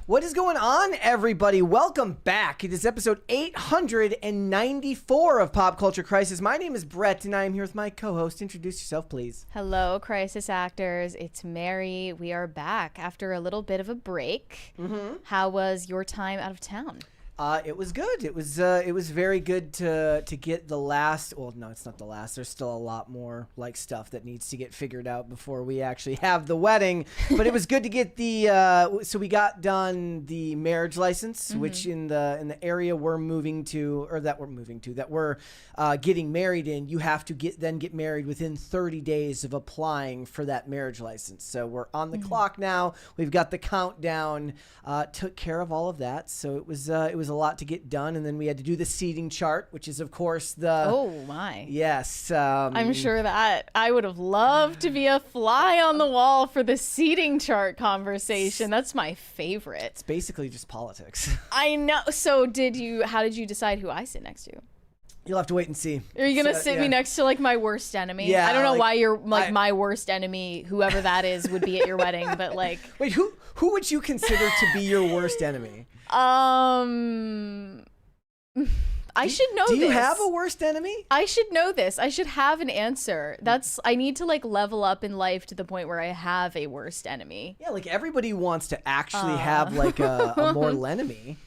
What is going on, everybody? Welcome back. It is episode 894 of Pop Culture Crisis. My name is Brett, and I am here with my co-host. Introduce yourself, please. Hello, Crisis Actors. It's Mary. We are back after a little bit of a break. How was your time out of town? It was good. It was very good to get the last. Well, no, it's not the last. There's still a lot more like stuff that needs to get figured out before we actually have the wedding. But it was good to get the. So we got done the marriage license, which in the area we're moving to, or that we're getting married in. You have to get married within 30 days of applying for that marriage license. So we're on the clock now. We've got the countdown. Took care of all of that. So it was a lot to get done, and then we had to do the seating chart, which is of course the yes I'm sure that I would have loved to be a fly on the wall for the seating chart conversation. That's my favorite. It's basically just politics. I know. So how did you decide who I sit next to? You'll have to wait and see. Are you gonna sit me next to like my worst enemy? Yeah, I don't know why you're like my worst enemy, whoever that is, would be at your wedding, but like wait, who would you consider to be your worst enemy? I should know this. Do you have a worst enemy? I should know this. I should have an answer. I need to like level up in life to the point where I have a worst enemy. Yeah, like everybody wants to actually have like a mortal enemy.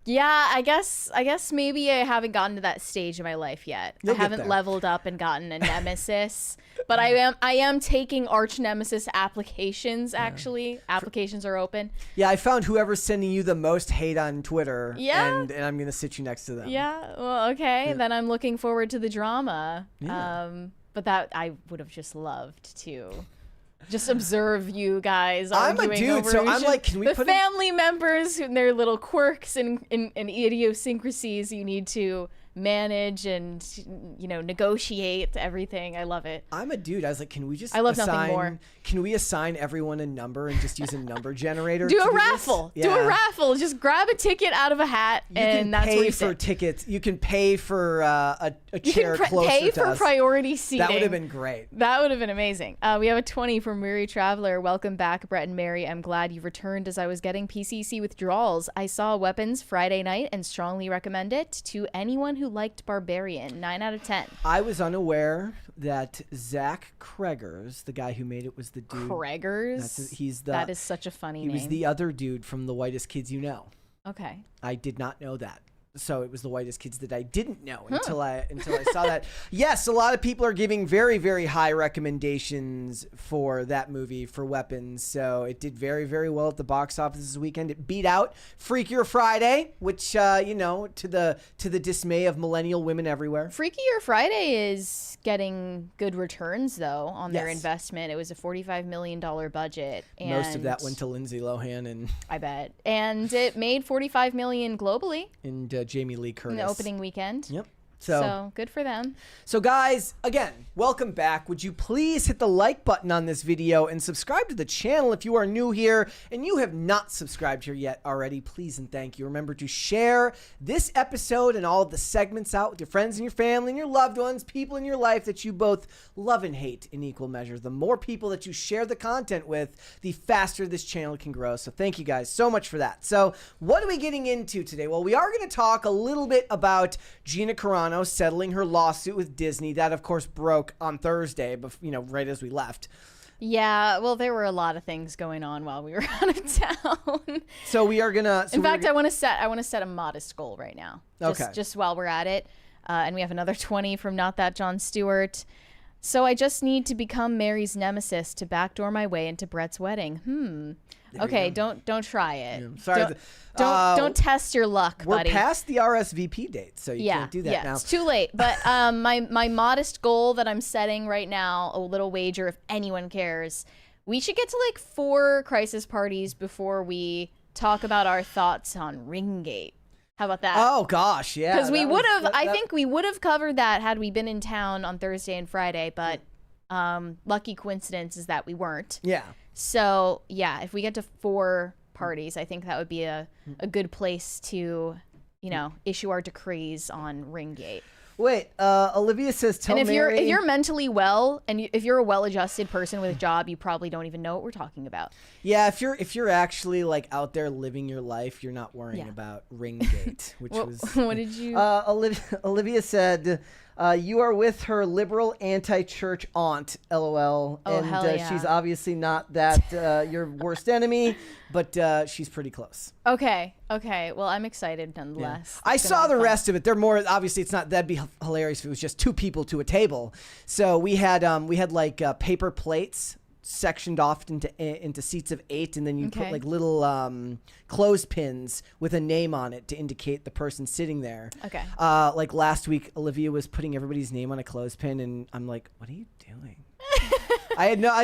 Yeah, I guess maybe I haven't gotten to that stage in my life yet. I haven't leveled up and gotten a nemesis, but I am taking arch nemesis applications. Actually, applications are open. Yeah, I found whoever's sending you the most hate on Twitter. Yeah, and I'm gonna sit you next to them. Yeah, well, okay, then I'm looking forward to the drama. Yeah. But that I would have just loved to. Just observe you guys. I'm a dude, so I'm like, can we the put family members and their little quirks and idiosyncrasies you need to manage and negotiate everything. I love it. I'm a dude. I was like, can we just? I love nothing more. Can we assign everyone a number and just use a number generator? Do a raffle. Yeah. Do a raffle. Just grab a ticket out of a hat, and that's where you pay for tickets. You can pay for a chair closer to us. You can pay for priority seating. That would have been great. That would have been amazing. We have a 20 from Weary Traveler. Welcome back, Brett and Mary. I'm glad you returned as I was getting PCC withdrawals. I saw Weapons Friday night and strongly recommend it to anyone who liked Barbarian. 9 out of 10. I was unaware that Zach Cregers, the guy who made it, was the dude. Cregers? That is such a funny name. He was the other dude from The Whitest Kids You Know. Okay. I did not know that. So it was The Whitest Kids that I didn't know until I saw that. Yes, a lot of people are giving very, very high recommendations for that movie, for Weapons. So it did very, very well at the box office this weekend. It beat out Freakier Friday, which to the dismay of millennial women everywhere. Freakier Friday is getting good returns though on their investment. It was a $45 million budget, and most of that went to Lindsay Lohan, and I bet, and it made $45 million globally. And Jamie Lee Curtis. In the opening weekend. Yep. So good for them. So guys, again, welcome back. Would you please hit the like button on this video and subscribe to the channel if you are new here and you have not subscribed here yet already. Please and thank you. Remember to share this episode and all of the segments out with your friends and your family and your loved ones, people in your life that you both love and hate in equal measure. The more people that you share the content with, the faster this channel can grow. So thank you guys so much for that. So what are we getting into today? Well, we are going to talk a little bit about Gina Carano settling her lawsuit with Disney. That, of course, broke on Thursday, right as we left. Yeah, well, there were a lot of things going on while we were out of town. So we are gonna. In fact, I want to set a modest goal right now. Okay. Just while we're at it, and we have another 20 from Not That John Stewart. So I just need to become Mary's nemesis to backdoor my way into Brett's wedding. Okay, don't try it. Yeah, sorry. Don't test your luck, buddy. We're past the RSVP date, so you can't do that now. It's too late. But my modest goal that I'm setting right now, a little wager if anyone cares, we should get to like 4 crisis parties before we talk about our thoughts on Ringgate. How about that? Oh gosh, yeah. Because we would have, I think we would have covered that had we been in town on Thursday and Friday, but lucky coincidence is that we weren't. Yeah. So yeah, if we get to 4 parties, I think that would be a good place to, issue our decrees on Ringgate. Wait, Olivia says, tell And if Mary. you're mentally well and if you're a well-adjusted person with a job, you probably don't even know what we're talking about. Yeah, if you're actually like out there living your life, you're not worrying about Ringgate, which was. What did you? Olivia said, you are with her liberal anti-church aunt, LOL. Oh, and hell yeah. she's obviously not that your worst enemy, but she's pretty close. Okay. Well, I'm excited nonetheless. I saw the rest of it. They're more obviously. It's not that'd be hilarious if it was just two people to a table. So we had like paper plates sectioned off into seats of 8, and then you put like little clothespins with a name on it to indicate the person sitting there. Okay. Like last week, Olivia was putting everybody's name on a clothespin, and I'm like, "What are you doing?"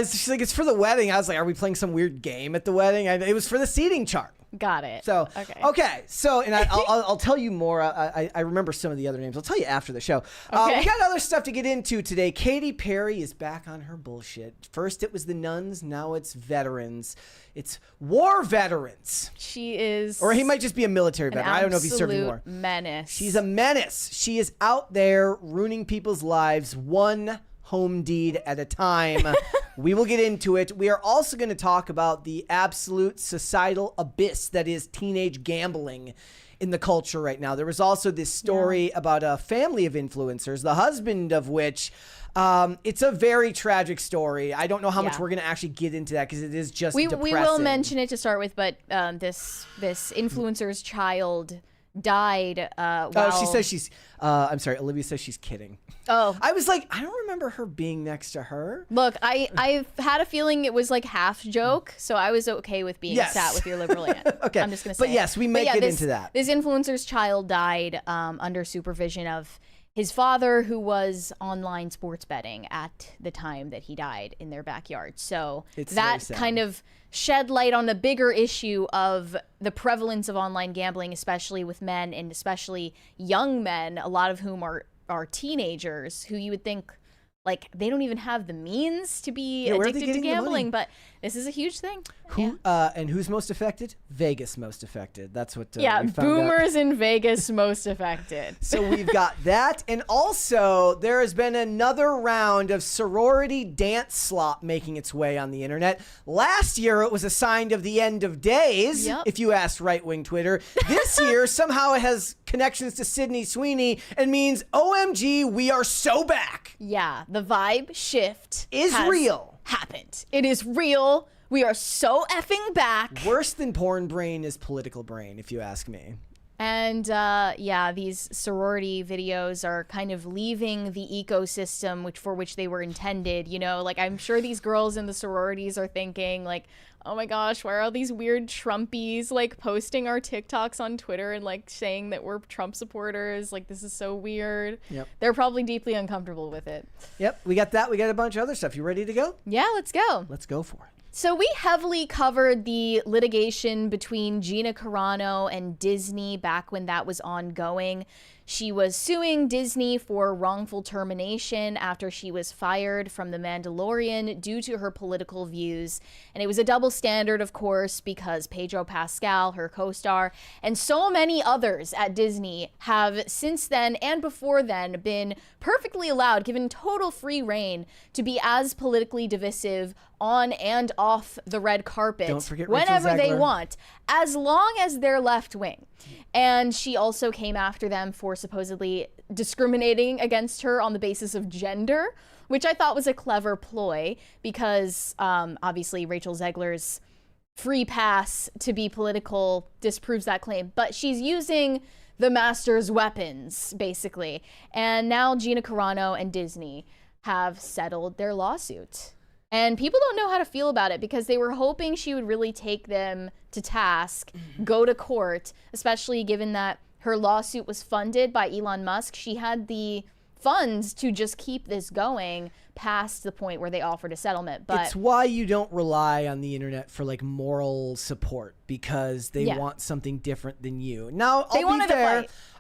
She's like, "It's for the wedding." I was like, "Are we playing some weird game at the wedding?" It was for the seating chart. Got it. So okay. So and I'll tell you more. I remember some of the other names. I'll tell you after the show. Okay. We got other stuff to get into today. Katy Perry is back on her bullshit. First it was the nuns. Now it's veterans. It's war veterans. She is. Or he might just be a military veteran. I don't know if he's serving war. Menace. She's a menace. She is out there ruining people's lives one home deed at a time. We will get into it. We are also going to talk about the absolute societal abyss that is teenage gambling in the culture right now. There was also this story about a family of influencers, the husband of which, it's a very tragic story. I don't know how much we're going to actually get into that because it is just depressing. We will mention it to start with, but this influencer's child died while... she says she's I'm sorry, Olivia says she's kidding. Oh, I was like, I don't remember her being next to her. Look, I've had a feeling it was like half joke, so I was okay with being sat with your liberal aunt. Okay, I'm just gonna say. But yes, we may get into that. This influencer's child died under supervision of his father, who was online sports betting at the time that he died in their backyard. So that kind of shed light on the bigger issue of the prevalence of online gambling, especially with men and especially young men, a lot of whom are teenagers who you would think like they don't even have the means to be addicted to gambling, but this is a huge thing. And who's most affected? Vegas most affected. That's what we found boomers in Vegas most affected. So we've got that, and also there has been another round of sorority dance slop making its way on the internet. Last year it was a sign of the end of days, if you asked right-wing Twitter. This year somehow it has connections to Sydney Sweeney and means OMG, we are so back. Yeah, the vibe shift is real. Happened. It is real. We are so effing back. Worse than porn brain is political brain, if you ask me. And these sorority videos are kind of leaving the ecosystem for which they were intended. You know, like I'm sure these girls in the sororities are thinking like, oh my gosh, why are all these weird Trumpies like posting our TikToks on Twitter and like saying that we're Trump supporters? Like, this is so weird. Yep. They're probably deeply uncomfortable with it. Yep, we got that. We got a bunch of other stuff. You ready to go? Yeah, let's go. Let's go for it. So we heavily covered the litigation between Gina Carano and Disney back when that was ongoing. She was suing Disney for wrongful termination after she was fired from The Mandalorian due to her political views. And it was a double standard, of course, because Pedro Pascal, her co-star, and so many others at Disney have since then and before then been perfectly allowed, given total free reign to be as politically divisive on and off the red carpet whenever they want, as long as they're left wing. And she also came after them for supposedly discriminating against her on the basis of gender, which I thought was a clever ploy because obviously Rachel Zegler's free pass to be political disproves that claim. But she's using the master's weapons, basically. And now Gina Carano and Disney have settled their lawsuit. And people don't know how to feel about it because they were hoping she would really take them to task, go to court, especially given that her lawsuit was funded by Elon Musk. She had the funds to just keep this going past the point where they offered a settlement. But it's why you don't rely on the internet for like moral support, because they want something different than you. Now,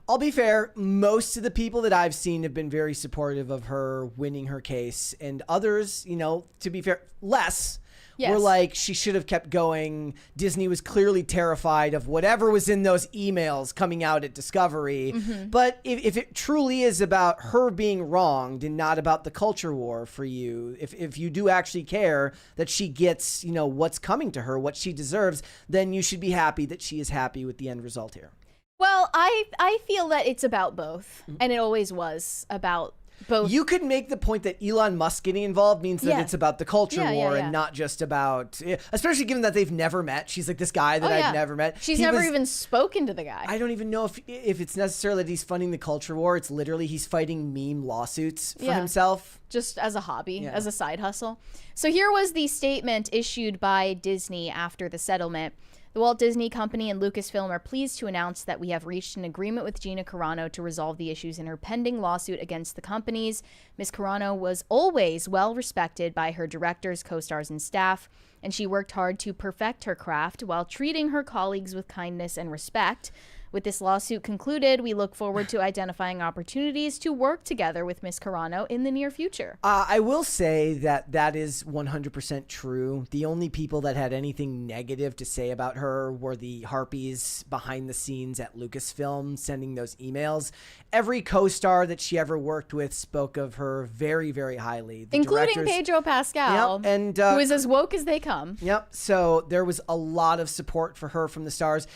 I'll be fair, most of the people that I've seen have been very supportive of her winning her case, and others, you know, to be fair, less. were like, she should have kept going. Disney was clearly terrified of whatever was in those emails coming out at Discovery. But if it truly is about her being wronged and not about the culture war for you, if you do actually care that she gets, what's coming to her, what she deserves, then you should be happy that she is happy with the end result here. Well, I feel that it's about both, and it always was about both. You could make the point that Elon Musk getting involved means that it's about the culture war and not just about, especially given that they've never met. She's like this guy that I've never met. She's never even spoken to the guy. I don't even know if it's necessarily that he's funding the culture war. It's literally he's fighting meme lawsuits for himself. Just as a hobby, as a side hustle. So here was the statement issued by Disney after the settlement. The Walt Disney Company and Lucasfilm are pleased to announce that we have reached an agreement with Gina Carano to resolve the issues in her pending lawsuit against the companies. Ms. Carano was always well respected by her directors, co-stars, and staff, and she worked hard to perfect her craft while treating her colleagues with kindness and respect. With this lawsuit concluded, we look forward to identifying opportunities to work together with Ms. Carano in the near future. I will say that is 100% true. The only people that had anything negative to say about her were the harpies behind the scenes at Lucasfilm sending those emails. Every co-star that she ever worked with spoke of her very, very highly. The including Pedro Pascal, who is as woke as they come. Yep. So there was a lot of support for her from the stars.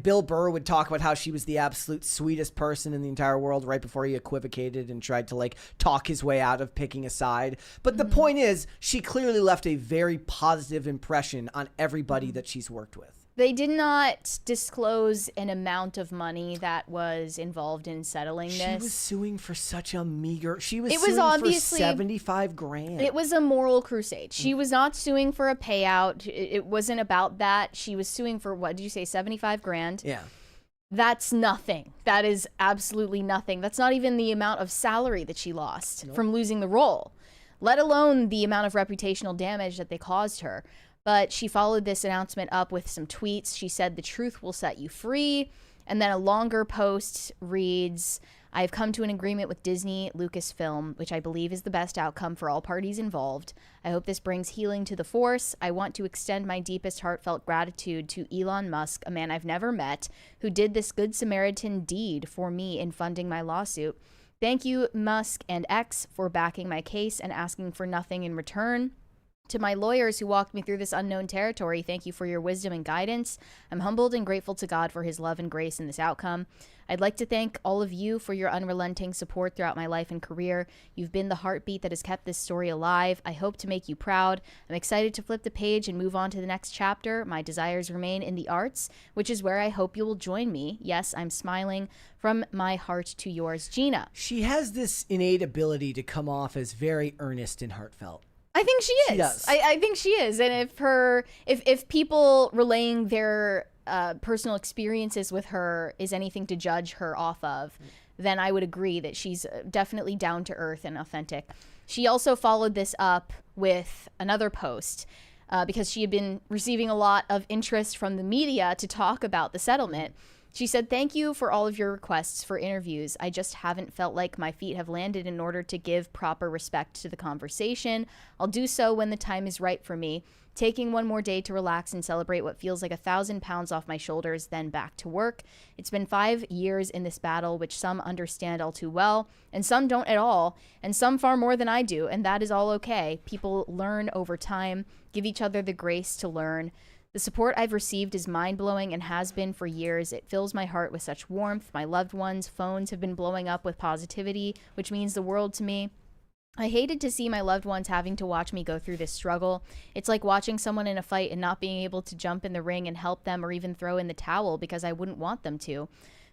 Bill Burr would talk about how she was the absolute sweetest person in the entire world right before he equivocated and tried to talk his way out of picking a side. But the point is, she clearly left a very positive impression on everybody that she's worked with. They did not disclose an amount of money that was involved in settling this. She was suing for such a meager. She was suing for 75 grand. It was a moral crusade. She was not suing for a payout. It wasn't about that. She was suing for, what did you say, 75 grand? Yeah. That's nothing. That is absolutely nothing. That's not even the amount of salary that she lost from losing the role, let alone the amount of reputational damage that they caused her. But she followed this announcement up with some tweets. She said, "The truth will set you free." And then a longer post reads, "I have come to an agreement with Disney Lucasfilm, which I believe is the best outcome for all parties involved. I hope this brings healing to the Force. I want to extend my deepest heartfelt gratitude to Elon Musk, a man I've never met, who did this good Samaritan deed for me in funding my lawsuit. Thank you, Musk and X, for backing my case and asking for nothing in return. To my lawyers who walked me through this unknown territory, thank you for your wisdom and guidance. I'm humbled and grateful to God for his love and grace in this outcome. I'd like to thank all of you for your unrelenting support throughout my life and career. You've been the heartbeat that has kept this story alive. I hope to make you proud. I'm excited to flip the page and move on to the next chapter. My desires remain in the arts, which is where I hope you will join me. Yes, I'm smiling. From my heart to yours, Gina." She has this innate ability to come off as very earnest and heartfelt. I think she is. She does. I think she is. And if people relaying their personal experiences with her is anything to judge her off of, then I would agree that she's definitely down to earth and authentic. She also followed this up with another post because she had been receiving a lot of interest from the media to talk about the settlement. She said, "Thank you for all of your requests for interviews. I just haven't felt like my feet have landed in order to give proper respect to the conversation. I'll do so when the time is right for me. Taking one more day to relax and celebrate what feels like 1,000 pounds off my shoulders, then back to work. It's been 5 years in this battle, which some understand all too well, and some don't at all, and some far more than I do, and that is all okay. People learn over time. Give each other the grace to learn. The support I've received is mind-blowing and has been for years. It fills my heart with such warmth. My loved ones' phones have been blowing up with positivity, which means the world to me. I hated to see my loved ones having to watch me go through this struggle. It's like watching someone in a fight and not being able to jump in the ring and help them or even throw in the towel because I wouldn't want them to.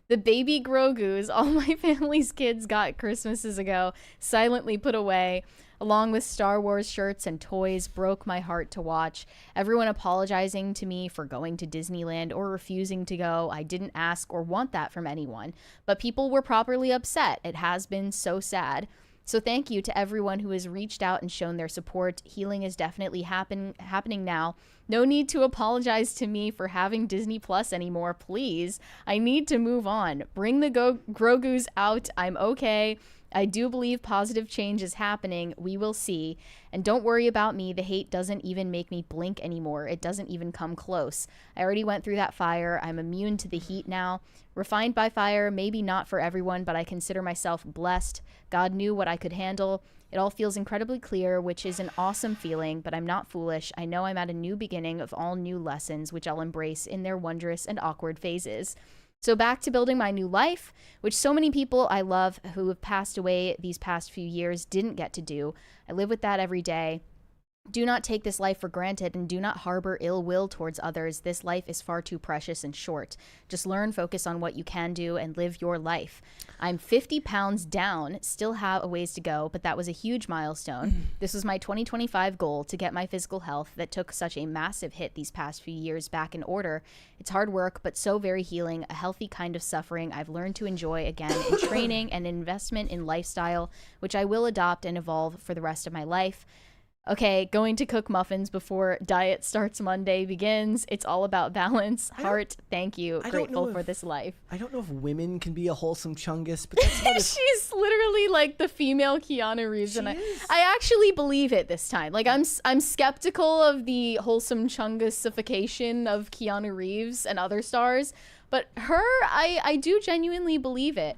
The baby Grogus all my family's kids got Christmases ago, silently put away, along with Star Wars shirts and toys, broke my heart to watch. Everyone apologizing to me for going to Disneyland or refusing to go. I didn't ask or want that from anyone, but people were properly upset. It has been so sad. So thank you to everyone who has reached out and shown their support. Healing is definitely happening now. No need to apologize to me for having Disney Plus anymore, please. I need to move on. Bring the Grogus out. I'm okay. I do believe positive change is happening. We will see. And don't worry about me. The hate doesn't even make me blink anymore. It doesn't even come close. I already went through that fire. I'm immune to the heat now. Refined by fire, maybe not for everyone, but I consider myself blessed. God knew what I could handle. It all feels incredibly clear, which is an awesome feeling, but I'm not foolish. I know I'm at a new beginning of all new lessons, which I'll embrace in their wondrous and awkward phases. So back to building my new life, which so many people I love who have passed away these past few years didn't get to do. I live with that every day. Do not take this life for granted and do not harbor ill will towards others. This life is far too precious and short. Just learn, focus on what you can do, and live your life. I'm 50 pounds down, still have a ways to go, but that was a huge milestone. This was my 2025 goal, to get my physical health that took such a massive hit these past few years back in order. It's hard work, but so very healing, a healthy kind of suffering I've learned to enjoy again in training and investment in lifestyle, which I will adopt and evolve for the rest of my life. Okay, going to cook muffins before diet starts Monday begins. It's all about balance. Heart, thank you. Grateful for this life. I don't know if women can be a wholesome chungus, but that's what she's literally like the female Keanu Reeves, and I actually believe it this time. Like I'm skeptical of the wholesome chungusification of Keanu Reeves and other stars, but her, I do genuinely believe it.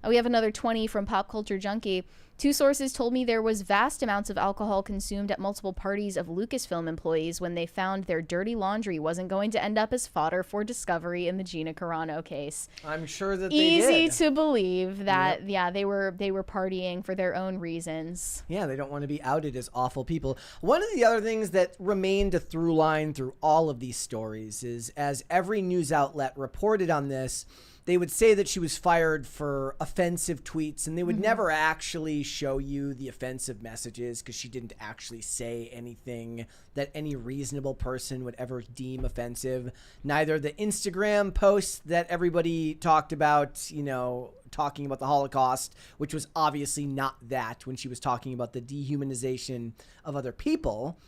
We have another 20 from Pop Culture Junkie. 2 sources told me there was vast amounts of alcohol consumed at multiple parties of Lucasfilm employees when they found their dirty laundry wasn't going to end up as fodder for discovery in the Gina Carano case. I'm sure that they Easy did. to believe that, yeah, they were partying for their own reasons. Yeah, they don't want to be outed as awful people. One of the other things that remained a through line through all of these stories is, as every news outlet reported on this, they would say that she was fired for offensive tweets, and they would never actually show you the offensive messages because she didn't actually say anything that any reasonable person would ever deem offensive. Neither the Instagram posts that everybody talked about, you know, talking about the Holocaust, which was obviously not that when she was talking about the dehumanization of other people.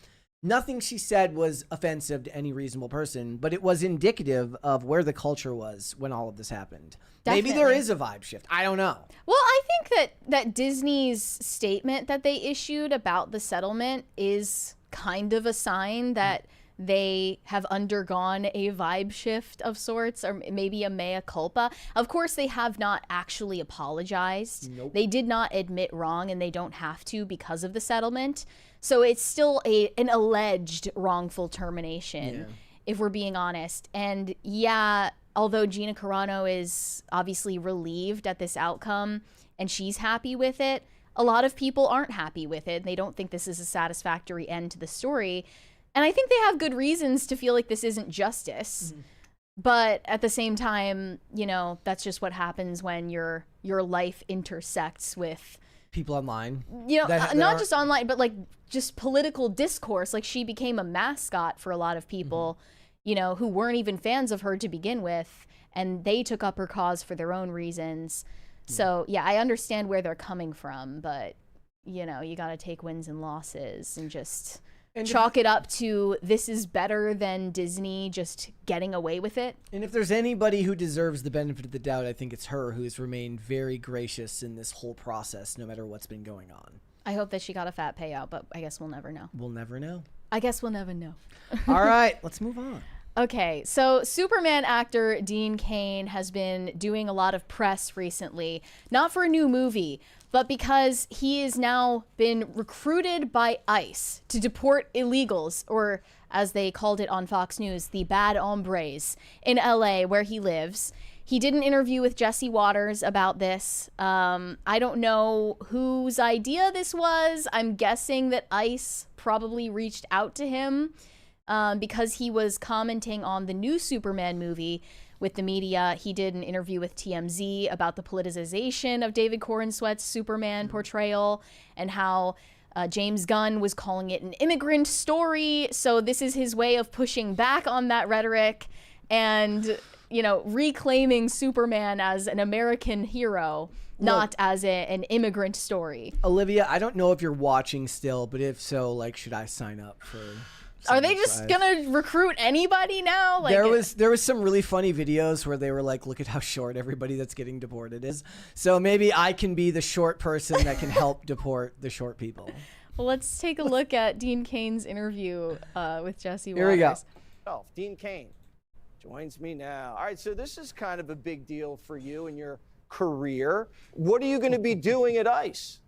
Nothing she said was offensive to any reasonable person, but it was indicative of where the culture was when all of this happened. Definitely. Maybe there is a vibe shift. I don't know. Well, I think that Disney's statement that they issued about the settlement is kind of a sign that they have undergone a vibe shift of sorts, or maybe a mea culpa. Of course, they have not actually apologized. Nope. They did not admit wrong, and they don't have to because of the settlement. So it's still an alleged wrongful termination, if we're being honest. And yeah, although Gina Carano is obviously relieved at this outcome and she's happy with it, a lot of people aren't happy with it. They don't think this is a satisfactory end to the story. And I think they have good reasons to feel like this isn't justice. But at the same time, you know, that's just what happens when your life intersects with people online. You know, not just online, but like just political discourse. Like, she became a mascot for a lot of people, you know, who weren't even fans of her to begin with. And they took up her cause for their own reasons. So, yeah, I understand where they're coming from. But, you know, you got to take wins and losses and just chalk it up to this is better than Disney just getting away with it. And if there's anybody who deserves the benefit of the doubt, I think it's her, who's remained very gracious in this whole process, no matter what's been going on. I hope that she got a fat payout, but I guess we'll never know. We'll never know. I guess we'll never know. All right, let's move on. Okay, so Superman actor Dean Cain has been doing a lot of press recently, not for a new movie, but because he has now been recruited by ICE to deport illegals, or as they called it on Fox News, the bad hombres, in LA where he lives. He did an interview with Jesse Waters about this. I don't know whose idea this was. I'm guessing that ICE probably reached out to him because he was commenting on the new Superman movie with the media. He did an interview with TMZ about the politicization of David Corenswet's Superman portrayal and how James Gunn was calling it an immigrant story. So this is his way of pushing back on that rhetoric and, you know, reclaiming Superman as an American hero, not as an immigrant story. Olivia, I don't know if you're watching still, but if so, like, should I sign up for Are they just gonna recruit anybody now? Like there was some really funny videos where they were like, look at how short everybody that's getting deported is. So maybe I can be the short person that can help deport the short people. Well, let's take a look at Dean Cain's interview with Jesse Waters. Here we go. Oh, Dean Cain joins me now. All right, so this is kind of a big deal for you and your career. What are you going to be doing at ICE?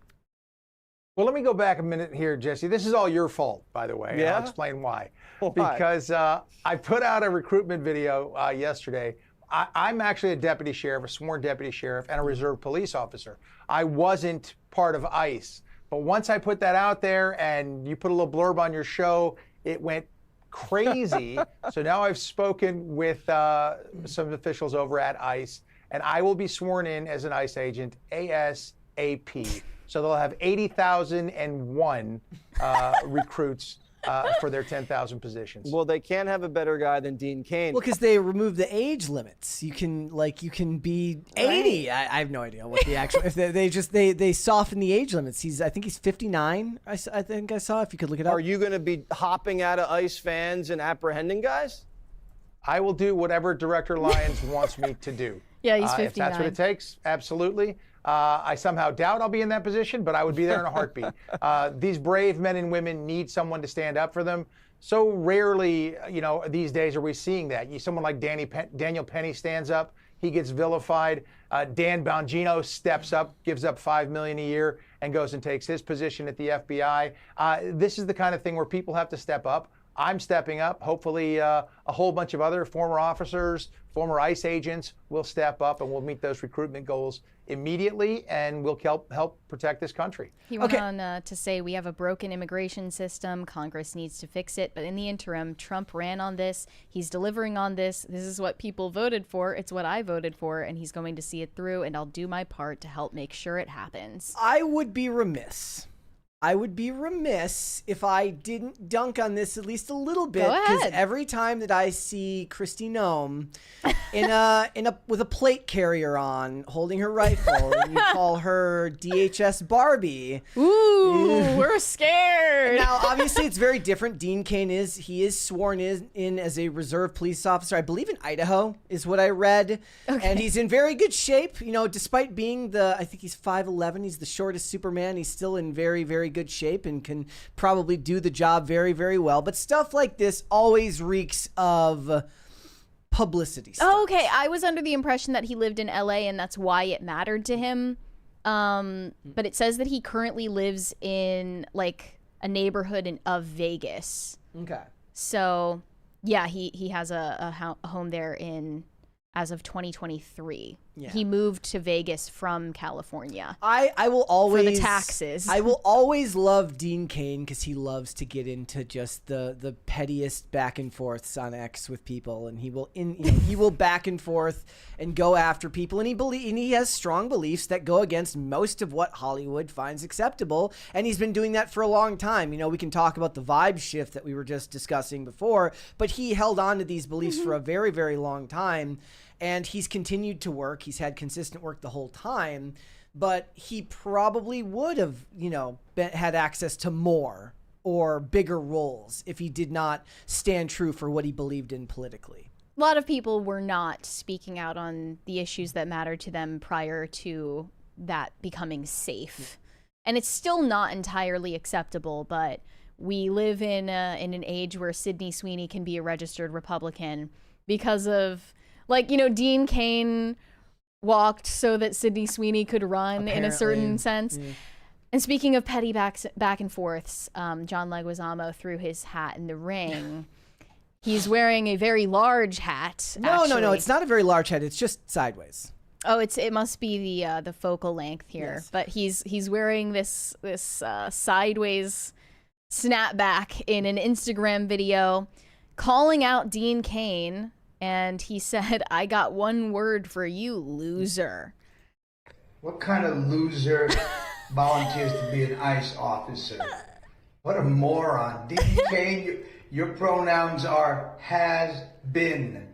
Well, let me go back a minute here, Jesse. This is all your fault, by the way. And I'll explain why. Because I put out a recruitment video yesterday. I'm actually a deputy sheriff, a sworn deputy sheriff, and a reserve police officer. I wasn't part of ICE. But once I put that out there and you put a little blurb on your show, it went crazy. So now I've spoken with some officials over at ICE, and I will be sworn in as an ICE agent ASAP. So they'll have 80,001 recruits for their 10,000 positions. Well, they can't have a better guy than Dean Cain. Well, because they removed the age limits. You can be 80. I have no idea what the actual. If they soften the age limits. I think he's 59. I think I saw. If you could look it up. Are you going to be hopping out of ICE fans and apprehending guys? I will do whatever Director Lyons wants me to do. Yeah, he's 59. If that's what it takes, absolutely. I somehow doubt I'll be in that position, but I would be there in a heartbeat. These brave men and women need someone to stand up for them. So rarely, these days are we seeing that. Someone like Daniel Penny stands up, he gets vilified. Dan Bongino steps up, gives up $5 million a year, and goes and takes his position at the FBI. This is the kind of thing where people have to step up. I'm stepping up. Hopefully, a whole bunch of other former officers, former ICE agents will step up, and we'll meet those recruitment goals immediately, and we'll help protect this country. He went on to say, we have a broken immigration system. Congress needs to fix it. But in the interim, Trump ran on this. He's delivering on this. This is what people voted for. It's what I voted for, and he's going to see it through, and I'll do my part to help make sure it happens. I would be remiss if I didn't dunk on this at least a little bit. Go ahead. Because every time that I see Kristi Noem with a plate carrier on, holding her rifle, and you call her DHS Barbie. Ooh, we're scared. Now, obviously, it's very different. Dean Cain is sworn in as a reserve police officer, I believe in Idaho, is what I read. Okay. And he's in very good shape. Despite being I think he's 5'11", he's the shortest Superman. He's still in very, very good shape and can probably do the job very, very well. But stuff like this always reeks of publicity stuff. Oh, okay. I was under the impression that he lived in LA and that's why it mattered to him. But it says that he currently lives in like a neighborhood of Vegas. Okay. So yeah, he has a home there as of 2023. Yeah. He moved to Vegas from California. I will always for the taxes. I will always love Dean Cain because he loves to get into just the pettiest back and forths on X with people, and he will back and forth and go after people, and he has strong beliefs that go against most of what Hollywood finds acceptable, and he's been doing that for a long time. We can talk about the vibe shift that we were just discussing before, but he held on to these beliefs for a very, very long time. And he's continued to work. He's had consistent work the whole time, but he probably would have, had access to more or bigger roles if he did not stand true for what he believed in politically. A lot of people were not speaking out on the issues that mattered to them prior to that becoming safe. And it's still not entirely acceptable, but we live in an age where Sydney Sweeney can be a registered Republican because of... Dean Cain walked so that Sydney Sweeney could run. Apparently. In a certain sense. Mm. And speaking of petty back and forths, John Leguizamo threw his hat in the ring. He's wearing a very large hat. No, it's not a very large hat. It's just sideways. Oh, it must be the focal length here. Yes. But he's wearing this sideways snapback in an Instagram video, calling out Dean Cain. And he said, "I got one word for you, loser." What kind of loser volunteers to be an ICE officer? What a moron. Dean Cain, your pronouns are has been.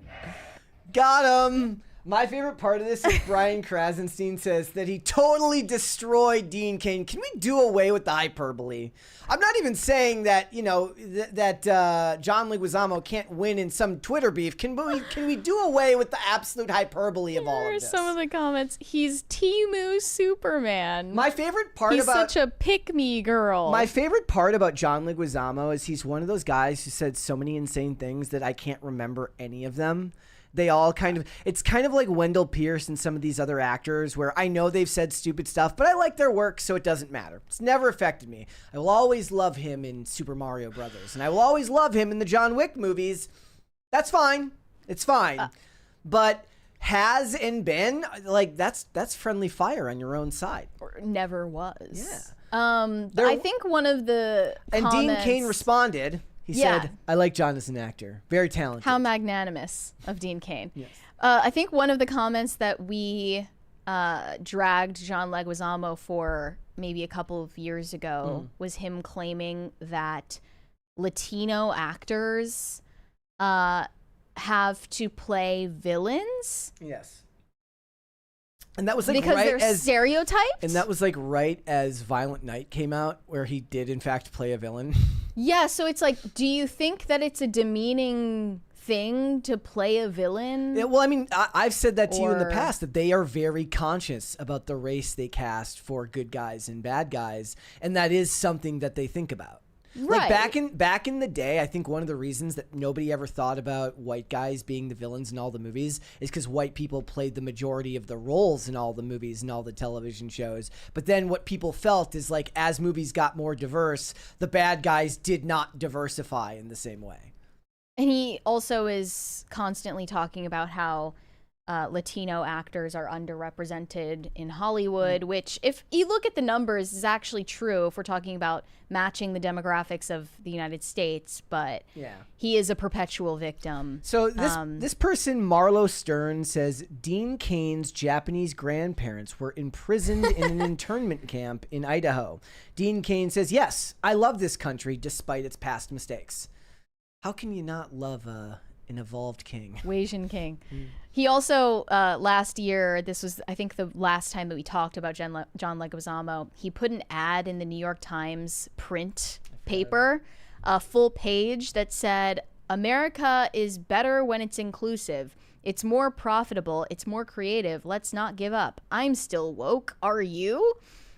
Got him. My favorite part of this is Brian Krasenstein says that he totally destroyed Dean Cain. Can we do away with the hyperbole? I'm not even saying that, that John Leguizamo can't win in some Twitter beef. Can we do away with the absolute hyperbole of all of this? Some of the comments. He's Temu Superman. My favorite part he's about... such a pick-me girl. My favorite part about John Leguizamo is he's one of those guys who said so many insane things that I can't remember any of them. They all it's kind of like Wendell Pierce and some of these other actors where I know they've said stupid stuff, but I like their work, so it doesn't matter. It's never affected me. I will always love him in Super Mario Brothers, and I will always love him in the John Wick movies. That's fine. It's fine. But has and been, that's friendly fire on your own side. Or never was. Yeah. I think one of the comments... Dean Cain responded... He said, I like John as an actor. Very talented. How magnanimous of Dean Cain. Yes. I think one of the comments that we dragged John Leguizamo for maybe a couple of years ago was him claiming that Latino actors have to play villains. Yes. And that was because they're stereotyped? And that was right as Violent Night came out, where he did in fact play a villain. Yeah, so it's like, do you think that it's a demeaning thing to play a villain? Yeah, well, I mean, I've said that to you in the past, that they are very conscious about the race they cast for good guys and bad guys, and that is something that they think about. Right. Like back in the day, I think one of the reasons that nobody ever thought about white guys being the villains in all the movies is because white people played the majority of the roles in all the movies and all the television shows. But then what people felt is as movies got more diverse, the bad guys did not diversify in the same way. And he also is constantly talking about how Latino actors are underrepresented in Hollywood, which, if you look at the numbers, is actually true if we're talking about matching the demographics of the United States, but he is a perpetual victim. So this person, Marlo Stern, says Dean Cain's Japanese grandparents were imprisoned in an internment camp in Idaho. Dean Cain says, yes, I love this country despite its past mistakes. How can you not love an evolved king? Asian king. He also, last year, this was, I think, the last time that we talked about John Leguizamo, he put an ad in the New York Times print paper, a full page that said, America is better when it's inclusive. It's more profitable. It's more creative. Let's not give up. I'm still woke. Are you?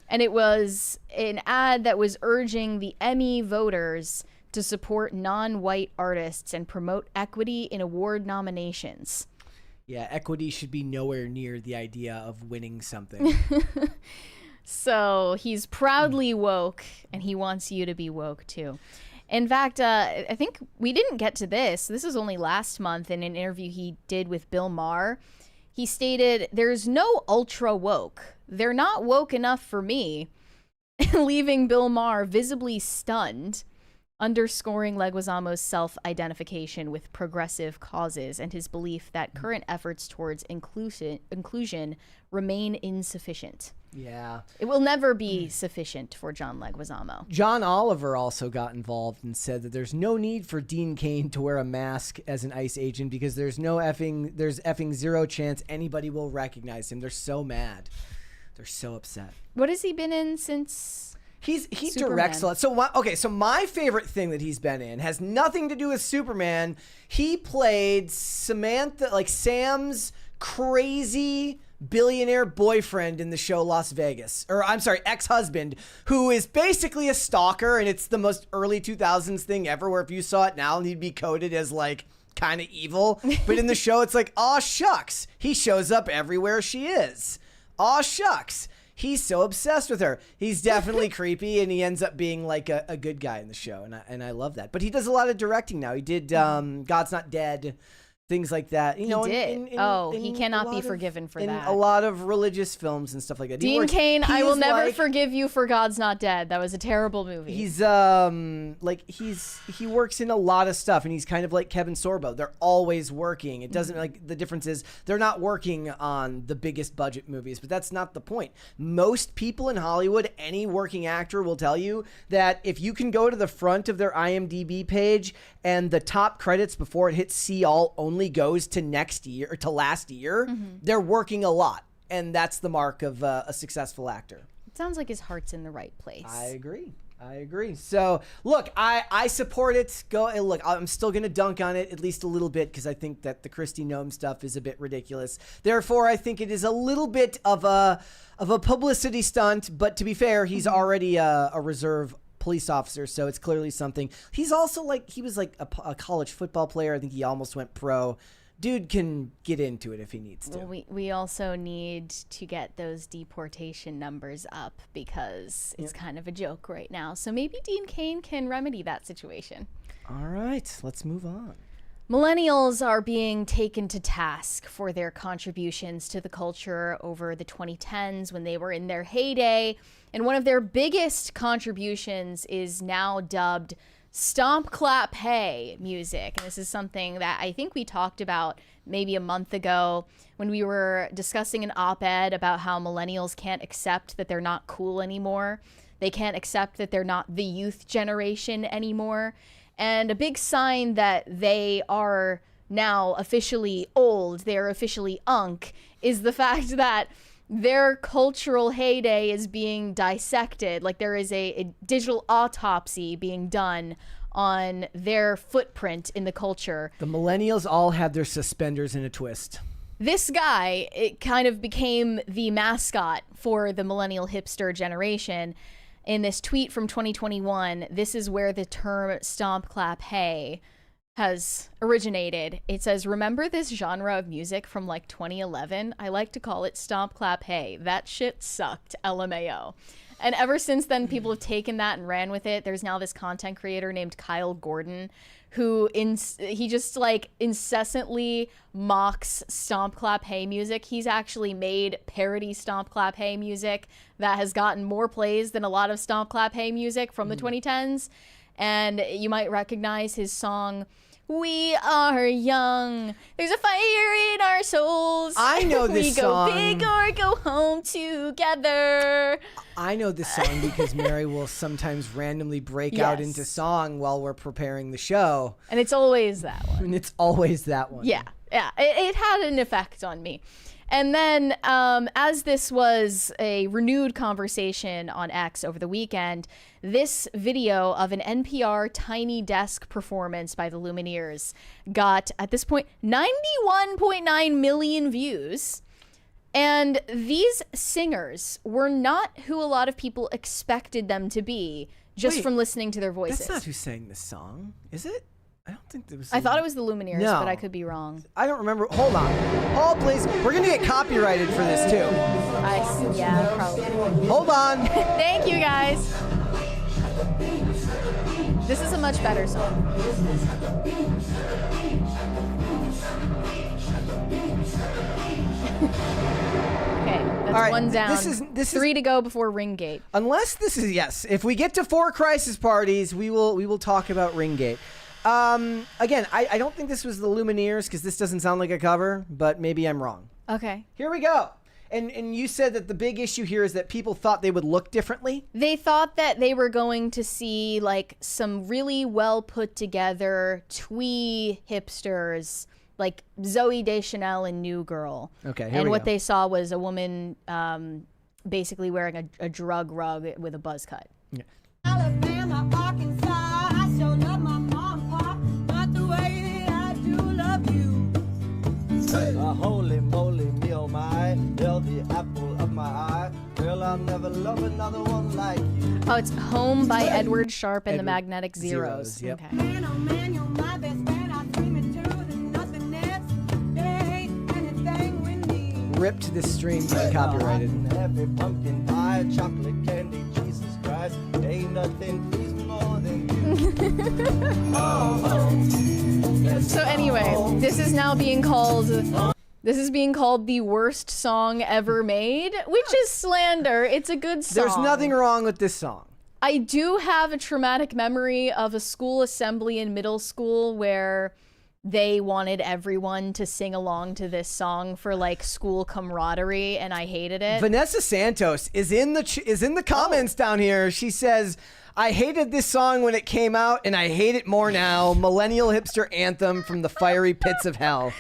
And it was an ad that was urging the Emmy voters to support non-white artists and promote equity in award nominations. Yeah, equity should be nowhere near the idea of winning something. So he's proudly woke, and he wants you to be woke too. In fact, I think we didn't get to this. This was only last month in an interview he did with Bill Maher. He stated, there's no ultra woke. They're not woke enough for me, leaving Bill Maher visibly stunned, underscoring Leguizamo's self-identification with progressive causes and his belief that current efforts towards inclusion remain insufficient. Yeah. It will never be sufficient for John Leguizamo. John Oliver also got involved and said that there's no need for Dean Cain to wear a mask as an ICE agent because there's effing zero chance anybody will recognize him. They're so mad. They're so upset. What has he been in since? He directs a lot. So my favorite thing that he's been in has nothing to do with Superman. He played Sam's crazy billionaire boyfriend in the show Las Vegas, or I'm sorry, ex-husband, who is basically a stalker, and it's the most early 2000s thing ever, where if you saw it now, he'd be coded as kind of evil. But in the show, it's aw shucks, he shows up everywhere she is. Aw shucks, he's so obsessed with her. He's definitely creepy, and he ends up being a good guy in the show, and I love that. But he does a lot of directing now. He did God's Not Dead, things like that. He did. He cannot be forgiven for that. In a lot of religious films and stuff like that. Dean Cain, I will never forgive you for God's Not Dead. That was a terrible movie. He's he works in a lot of stuff, and he's kind of like Kevin Sorbo. They're always working. It doesn't the difference is they're not working on the biggest budget movies, but that's not the point. Most people in Hollywood, any working actor will tell you that if you can go to the front of their IMDb page and the top credits before it hits see all only goes to next year or to last year, they're working a lot. And that's the mark of a successful actor. It sounds like his heart's in the right place. I agree. So, look, I support it. Look, I'm still going to dunk on it at least a little bit because I think that the Kristi Noem stuff is a bit ridiculous. Therefore, I think it is a little bit of a publicity stunt. But to be fair, he's already a reserve police officer, so it's clearly something. He's also he was like a college football player. I think he almost went pro. Dude can get into it if he needs to. Well, we also need to get those deportation numbers up because it's kind of a joke right now. So maybe Dean Cain can remedy that situation. All right, let's move on. Millennials are being taken to task for their contributions to the culture over the 2010s when they were in their heyday. And one of their biggest contributions is now dubbed Stomp Clap Hey music. And this is something that I think we talked about maybe a month ago when we were discussing an op-ed about how millennials can't accept that they're not cool anymore. They can't accept that they're not the youth generation anymore. And a big sign that they are now officially old, they're officially unk, is the fact that their cultural heyday is being dissected. Like there is a digital autopsy being done on their footprint in the culture. The millennials all had their suspenders in a twist. This guy, it kind of became the mascot for the millennial hipster generation. In this tweet from 2021, this is where the term stomp clap hey has originated. It says, remember this genre of music from like 2011? I like to call it stomp clap hey. That shit sucked, LMAO. And ever since then, people have taken that and ran with it. There's now this content creator named Kyle Gordon who he just like incessantly mocks stomp clap hey music. He's actually made parody stomp clap hey music that has gotten more plays than a lot of stomp clap hey music from the 2010s. And you might recognize his song, We Are Young. There's a fire in our souls. I know this song. We go big or go home together. I know this song because Mary will sometimes randomly break out into song while we're preparing the show. And it's always that one. And it's always that one. Yeah. It had an effect on me. And then as this was a renewed conversation on X over the weekend, this video of an NPR Tiny Desk performance by the Lumineers got, at this point, 91.9 million views. And these singers were not who a lot of people expected them to be just from listening to their voices. That's not who sang this song, is it? I don't think there was. I thought it was the Lumineers, No. but I could be wrong. I don't remember. Hold on. Hold, please. We're going to get copyrighted for this, too. Yeah, probably. Hold on. Thank you, guys. This is a much better song. Okay, that's All right, one down. This is 3 to go before Ringgate. Unless this is, yes. If we get to 4 crisis parties, we will talk about Ringgate. Again, I don't think this was the Lumineers because this doesn't sound like a cover, but maybe I'm wrong. Okay. Here we go. And you said that the big issue here is that people thought they would look differently? They thought that they were going to see like some really well put together twee hipsters like Zooey Deschanel and New Girl. Okay, and what they saw was a woman basically wearing a drug rug with a buzz cut. Yeah. Alabama, Arkansas, I sure love my mom and pop, not the way that I do love you. Holy moly, me oh my, you're the apple of my eye. Girl, I'll never love another one like you. Oh, it's Home by Edward Sharpe and the Magnetic Zeros. Yep. Okay. Man, oh man, you're my best friend. I dream it too, there's nothing else. There ain't anything we need. Ripped this stream to be copyrighted. Every pumpkin pie, chocolate candy, Jesus Christ, ain't nothing please more than you. So anyway, this is now being called the worst song ever made, which is slander. It's a good song. There's nothing wrong with this song. I do have a traumatic memory of a school assembly in middle school where they wanted everyone to sing along to this song for like school camaraderie, and I hated it. Vanessa Santos is in the comments down here. She says, I hated this song when it came out, and I hate it more now. Millennial hipster anthem from the fiery pits of hell.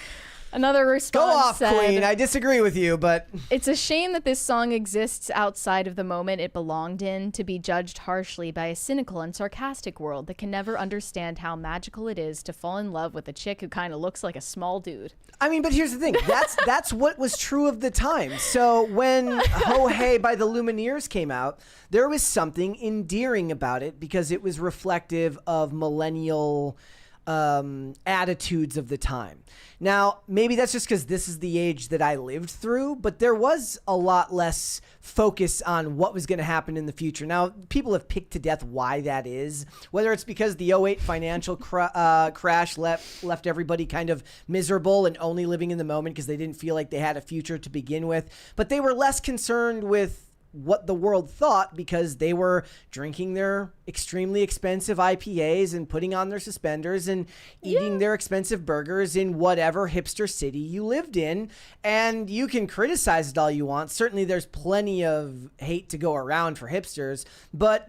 Another response Go off, said, Queen. I disagree with you, but it's a shame that this song exists outside of the moment it belonged in, to be judged harshly by a cynical and sarcastic world that can never understand how magical it is to fall in love with a chick who kind of looks like a small dude. I mean, but here's the thing. That's what was true of the time. So when Ho Hey by the Lumineers came out, there was something endearing about it because it was reflective of millennial attitudes of the time. Now, maybe that's just because this is the age that I lived through, but there was a lot less focus on what was going to happen in the future. Now, people have picked to death why that is, whether it's because the 2008 financial crash left everybody kind of miserable and only living in the moment because they didn't feel like they had a future to begin with, but they were less concerned with what the world thought because they were drinking their extremely expensive IPAs and putting on their suspenders and eating their expensive burgers in whatever hipster city you lived in. And you can criticize it all you want. Certainly there's plenty of hate to go around for hipsters, but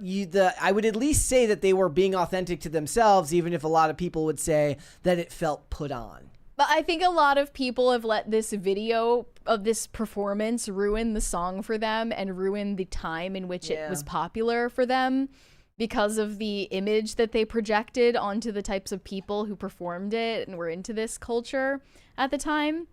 I would at least say that they were being authentic to themselves, even if a lot of people would say that it felt put on. But I think a lot of people have let this video of this performance ruin the song for them and ruin the time in which it was popular for them because of the image that they projected onto the types of people who performed it and were into this culture at the time.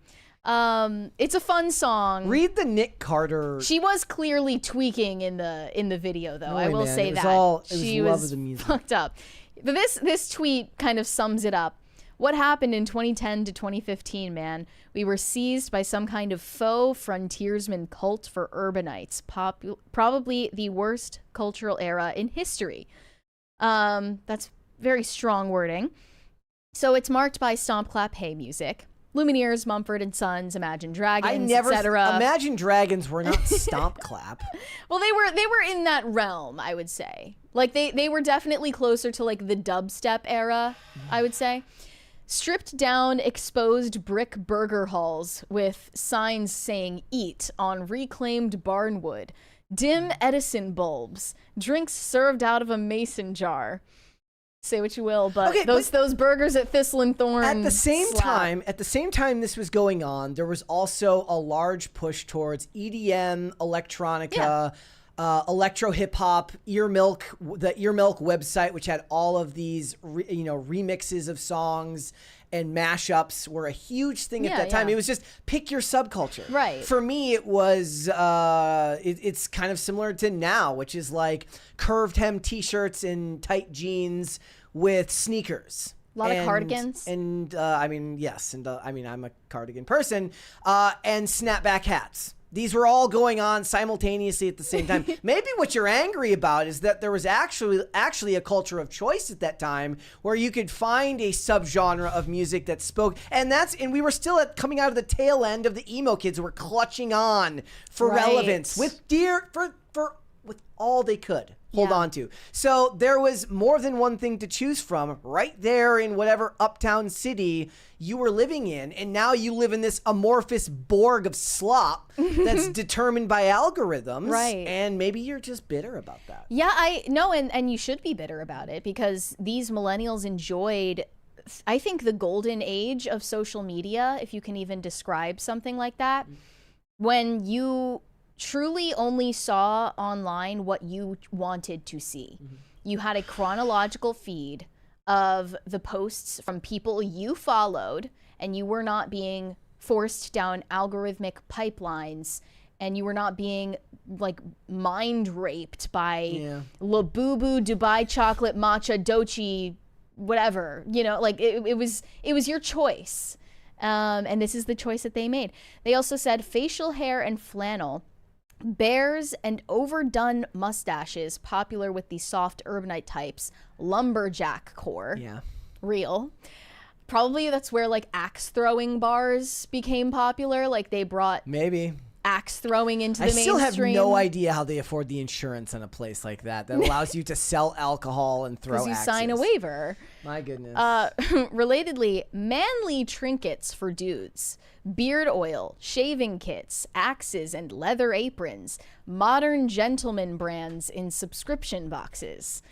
It's a fun song. Read the Nick Carter. She was clearly tweaking in the video, though. I will say that. She was fucked up. But this tweet kind of sums it up. What happened in 2010 to 2015, man? We were seized by some kind of faux frontiersman cult for urbanites. Probably the worst cultural era in history. That's very strong wording. So it's marked by Stomp Clap Hey music. Lumineers, Mumford & Sons, Imagine Dragons, etc. Imagine Dragons were not Stomp Clap. Well, they were in that realm, I would say. Like they were definitely closer to like the dubstep era, I would say. Stripped down, exposed brick burger halls with signs saying eat on reclaimed barnwood, dim Edison bulbs, drinks served out of a mason jar. Say what you will, but those burgers at Thistle and Thorn. At the same time this was going on, there was also a large push towards EDM, electronica, electro hip hop, the Ear Milk website, which had all of these remixes of songs and mashups, were a huge thing at that time. It was just pick your subculture. Right. For me, it was it's kind of similar to now, which is like curved hem t-shirts and tight jeans with sneakers. A lot of cardigans. And I'm a cardigan person. And snapback hats. These were all going on simultaneously at the same time. Maybe what you're angry about is that there was actually a culture of choice at that time where you could find a subgenre of music that spoke, and we were still coming out of the tail end of the emo kids who were clutching on for relevance with with all they could hold on to. So there was more than one thing to choose from right there in whatever uptown city you were living in. And now you live in this amorphous Borg of slop that's determined by algorithms. Right. And maybe you're just bitter about that. Yeah, I know. And you should be bitter about it because these millennials enjoyed, I think, the golden age of social media, if you can even describe something like that, when you truly only saw online what you wanted to see. You had a chronological feed of the posts from people you followed, and you were not being forced down algorithmic pipelines, and you were not being like mind raped by Labubu, Dubai chocolate, matcha, dochi, whatever, like it was your choice. And this is the choice that they made. They also said facial hair and flannel, bears and overdone mustaches, popular with the soft urbanite types, lumberjack core, real. Probably that's where like axe throwing bars became popular. Like they brought axe throwing into the I mainstream. still have no idea how they afford the insurance on a place like that allows you to sell alcohol and throw axes. Because you sign a waiver. My goodness. Relatedly, manly trinkets for dudes, beard oil, shaving kits, axes, and leather aprons, modern gentleman brands in subscription boxes.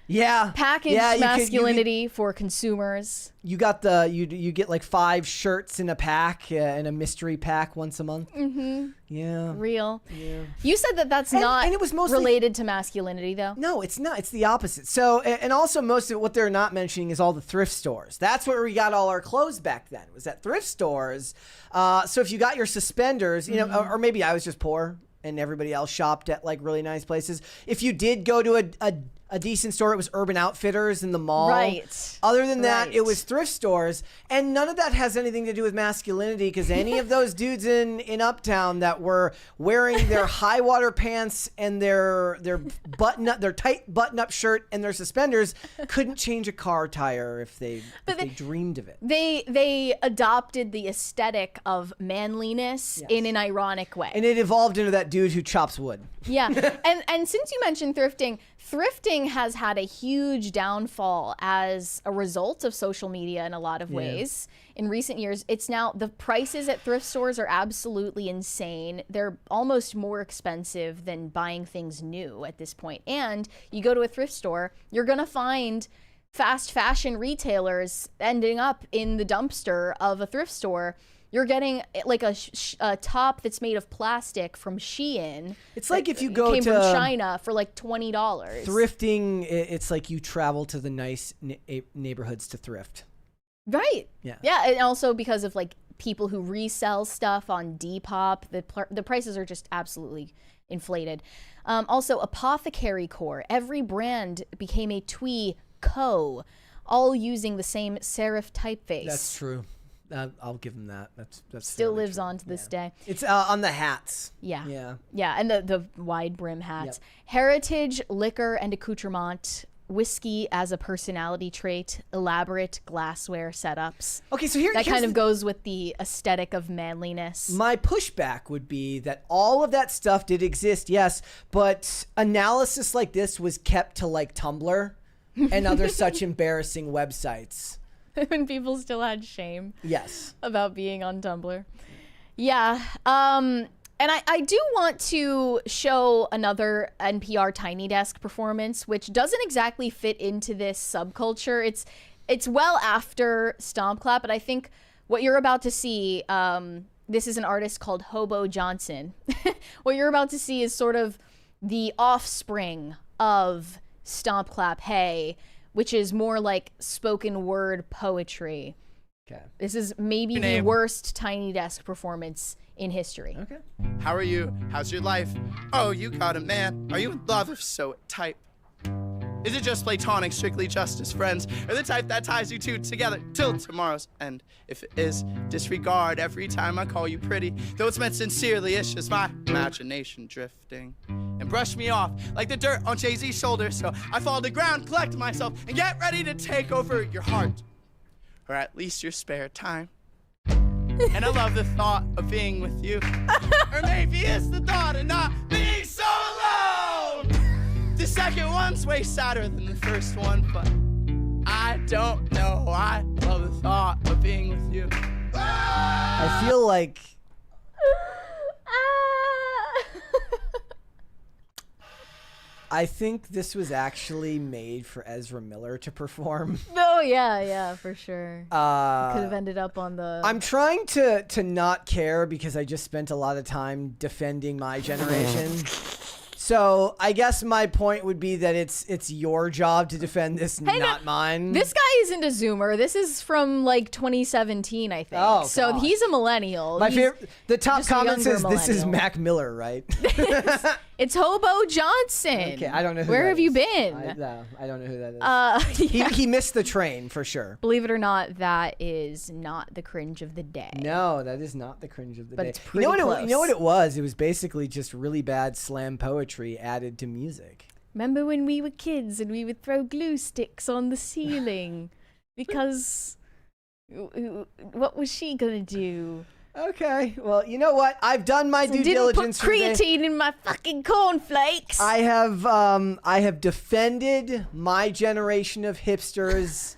Yeah. Packaged masculinity for consumers. You got you get like 5 shirts in a pack, in a mystery pack once a month. Mm-hmm. Yeah. Real. Yeah. You said that that's not and it was mostly related to masculinity, though. No, it's not. It's the opposite. So, and also most of what they're not mentioning is all the thrift stores. That's where we got all our clothes back then. Was at thrift stores. So if you got your suspenders, you know, or maybe I was just poor and everybody else shopped at like really nice places. If you did go to a decent store, it was Urban Outfitters in the mall. Right. Other than that, it was thrift stores. And none of that has anything to do with masculinity, because any of those dudes in Uptown that were wearing their high water pants and their tight button up shirt and their suspenders couldn't change a car tire if they dreamed of it. They adopted the aesthetic of manliness in an ironic way. And it evolved into that dude who chops wood. Yeah. and since you mentioned thrifting has had a huge downfall as a result of social media in a lot of ways. In recent years, it's now the prices at thrift stores are absolutely insane. They're almost more expensive than buying things new at this point. And you go to a thrift store, you're going to find fast fashion retailers ending up in the dumpster of a thrift store. You're getting like a top that's made of plastic from Shein. It's like if you go came to from China for like $20. Thrifting, it's like you travel to the nice neighborhoods to thrift. Right. Yeah. Yeah, and also because of like people who resell stuff on Depop, the prices are just absolutely inflated. Also, Apothecary Core. Every brand became a Twee Co, all using the same serif typeface. That's true. I'll give them that. That's still lives on to this day. It's on the hats. Yeah, and the wide brim hats. Yep. Heritage, liquor, and accoutrement. Whiskey as a personality trait. Elaborate glassware setups. Okay, so that kind of goes with the aesthetic of manliness. My pushback would be that all of that stuff did exist, yes, but analysis like this was kept to like Tumblr and other such embarrassing websites. When people still had shame. Yes. About being on Tumblr. Yeah. And I do want to show another NPR Tiny Desk performance, which doesn't exactly fit into this subculture. It's well after Stomp Clap, but I think what you're about to see, this is an artist called Hobo Johnson. What you're about to see is sort of the offspring of Stomp Clap Hey, which is more like spoken word poetry. Okay. This is maybe the worst Tiny Desk performance in history. Okay. How are you? How's your life? Oh, you got a man. Are you in love? If so, type. Is it just platonic, strictly just as friends? Or the type that ties you two together till tomorrow's end? If it is, disregard every time I call you pretty. Though it's meant sincerely, it's just my imagination drifting. And brush me off like the dirt on Jay-Z's shoulder. So I fall to the ground, collect myself, and get ready to take over your heart. Or at least your spare time. And I love the thought of being with you. Or maybe it's the thought of not being so alone. The second one's way sadder than the first one, but I don't know. I love the thought of being with you. I feel like I think this was actually made for Ezra Miller to perform. Oh, yeah, for sure. Could have ended up on the... I'm trying to not care because I just spent a lot of time defending my generation. So I guess my point would be that it's your job to defend this, not mine. This guy isn't a Zoomer. This is from like 2017, I think. Oh, so gosh. He's a millennial. My favorite. The top comment says this is millennial. Mac Miller, right? It's Hobo Johnson. Okay, I don't know who Where that have is. you been? I don't know who that is. He missed the train for sure. Believe it or not, that is not the cringe of the day. No, that is not the cringe of the day. But it's pretty close. You know what it was? It was basically just really bad slam poetry added to music. Remember when we were kids and we would throw glue sticks on the ceiling? Because what was she gonna do? Okay. Well, you know what? I've done my due Didn't put diligence. creatine in my fucking cornflakes. I have defended my generation of hipsters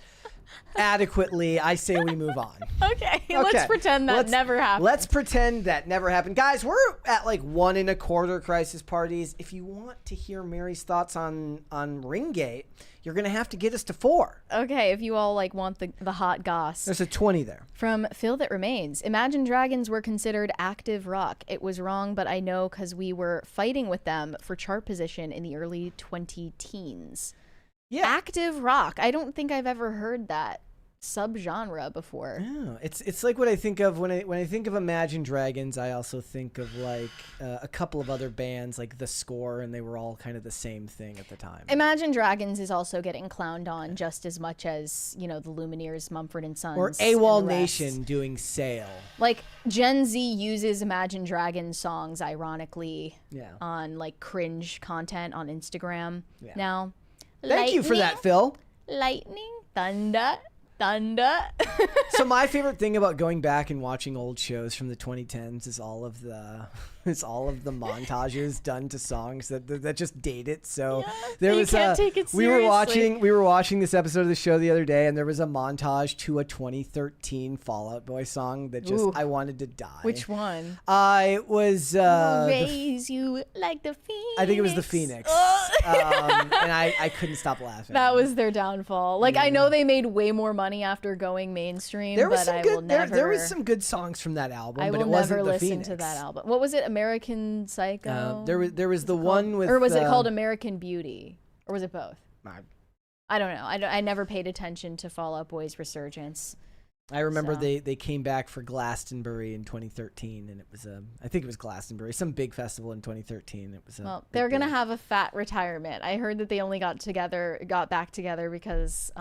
adequately. I say we move on. Okay, let's pretend that never happened. Let's pretend that never happened. Guys, we're at like 1 1/4 crisis parties. If you want to hear Mary's thoughts on Ringgate, you're going to have to get us to 4. Okay, if you all like want the hot goss. There's a 20 there. From Phil That Remains. Imagine Dragons were considered active rock. It was wrong, but I know because we were fighting with them for chart position in the early 2010s. Yeah. Active rock. I don't think I've ever heard that subgenre before. Yeah, it's like what I think of when I think of Imagine Dragons. I also think of like a couple of other bands like The Score, and they were all kind of the same thing at the time. Imagine Dragons is also getting clowned on just as much as, you know, the Lumineers, Mumford and Sons, or AWOL Nation doing Sail. Like Gen Z uses Imagine Dragons songs ironically Yeah. on like cringe content on Instagram Yeah. now. Thank you for that, Phil. Lightning, thunder. So my favorite thing about going back and watching old shows from the 2010s is all of the montages done to songs that just date it. So there was can't take it we were watching this episode of the show the other day, and there was a montage to a 2013 Fall Out Boy song that just I wanted to die. Which one? It was Raise you like the phoenix. I think it was the Phoenix. And I couldn't stop laughing. That was their downfall. Like I know they made way more money after going mainstream, There was but some I good will never. There was some good songs from that album, I but will it wasn't never the listen Phoenix. to that album. What was it? American Psycho. There was the one with, or was it called American Beauty, or was it both? I don't know. I never paid attention to Fall Out Boy's resurgence. I remember So. they came back for Glastonbury in 2013, and it was I think it was Glastonbury, some big festival in 2013. It was Well, they're gonna have a fat retirement. I heard that they only got back together because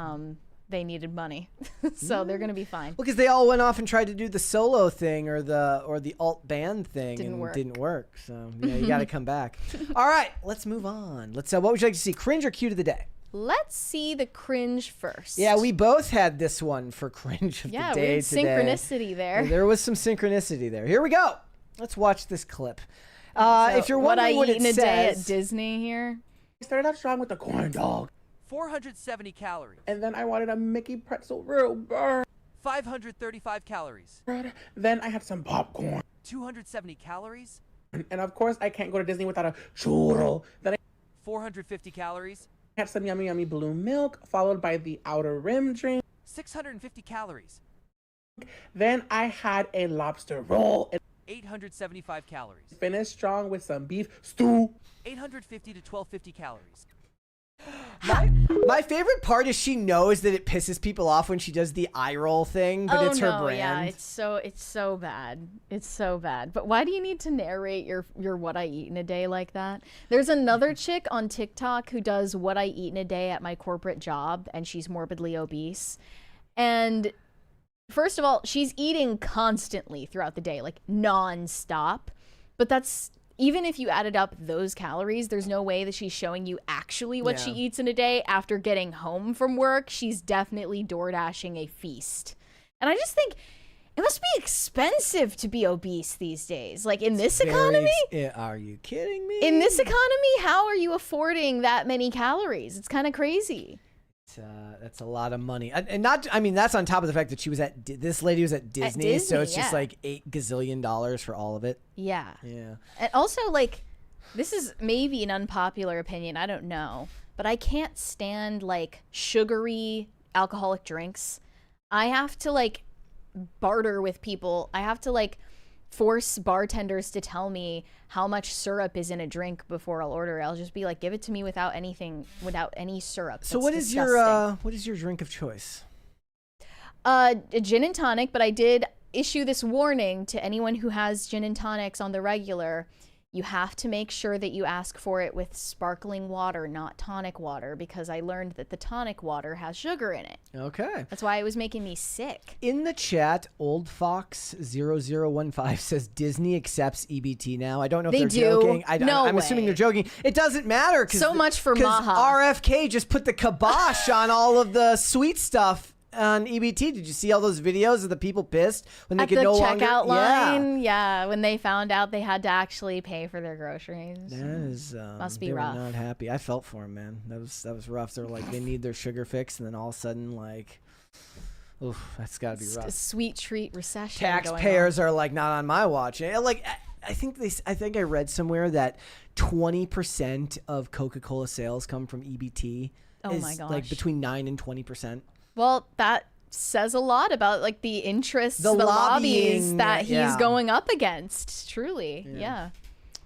they needed money, so they're gonna be fine. because they all went off and tried to do the solo thing or the alt band thing, Didn't and work. didn't work. So yeah, you got to come back. All right, let's move on. Let's. What would you like to see? Cringe or cute of the day? Let's see the cringe first. Yeah, we both had this one for cringe of the day weird today. synchronicity there. Yeah, there was some synchronicity there. Here we go. Let's watch this clip. If you're wondering what I eat in a it day at says, Disney here. I started out strong with the corn dog. 470 calories. And then I wanted a Mickey pretzel real burn. 535 calories. Then I had some popcorn. 270 calories. And of course, I can't go to Disney without a churro. Then I 450 calories. had some yummy, yummy blue milk, followed by the outer rim drink. 650 calories. Then I had a lobster roll. And 875 calories. finished strong with some beef stew. 850 to 1250 calories. my favorite part is she knows that it pisses people off when she does the eye roll thing, but it's her brand. Yeah, it's so bad. It's so bad. But why do you need to narrate your what I eat in a day like that? There's another chick on TikTok who does what I eat in a day at my corporate job, and she's morbidly obese. And first of all, she's eating constantly throughout the day, like non-stop. But that's even if you added up those calories, there's no way that she's showing you actually what she eats in a day after getting home from work. She's definitely DoorDashing a feast. And I just think it must be expensive to be obese these days. Like in this economy? Are you kidding me? In this economy, how are you affording that many calories? It's kind of crazy. That's a lot of money, and not. I mean, that's on top of the fact that this lady was at Disney, so it's just like $8 gazillion for all of it. Yeah. Yeah. And also, like, this is maybe an unpopular opinion. I don't know, but I can't stand like sugary alcoholic drinks. I have to like barter with people. I have to like force bartenders to tell me how much syrup is in a drink before I'll order it. I'll just be like, give it to me without any syrup. So That's disgusting. What is your drink of choice? A gin and tonic, but I did issue this warning to anyone who has gin and tonics on the regular. You have to make sure that you ask for it with sparkling water, not tonic water, because I learned that the tonic water has sugar in it. Okay. That's why it was making me sick. In the chat, Old Fox 0015 says Disney accepts EBT now. I don't know if they're joking. I'm assuming they're joking. It doesn't matter. So much for Maha. RFK just put the kibosh on all of the sweet stuff on EBT? Did you see all those videos of the people pissed when they At could the no checkout longer? line, yeah, when they found out they had to actually pay for their groceries. That is Must be they were rough. not happy. I felt for them, man. That was rough. They're like they need their sugar fix, and then all of a sudden, like, oof, that's got to be A rough. sweet treat recession. Taxpayers are like not on my watch. Like I think I read somewhere that 20% of Coca-Cola sales come from EBT. Oh is my gosh. like between 9 and 20%. Well, that says a lot about like the interests, the lobbies lobbying, that he's yeah. going up against. Truly, yeah.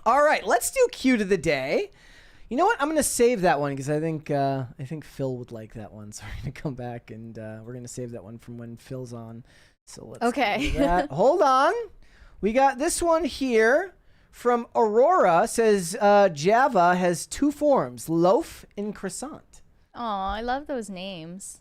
All right, let's do Cute of the Day. You know what? I'm gonna save that one because I think Phil would like that one. So we're gonna come back and we're gonna save that one from when Phil's on. So let's Okay. do that. Hold on. We got this one here from Aurora. Says Java has 2 forms: loaf and croissant. Oh, I love those names.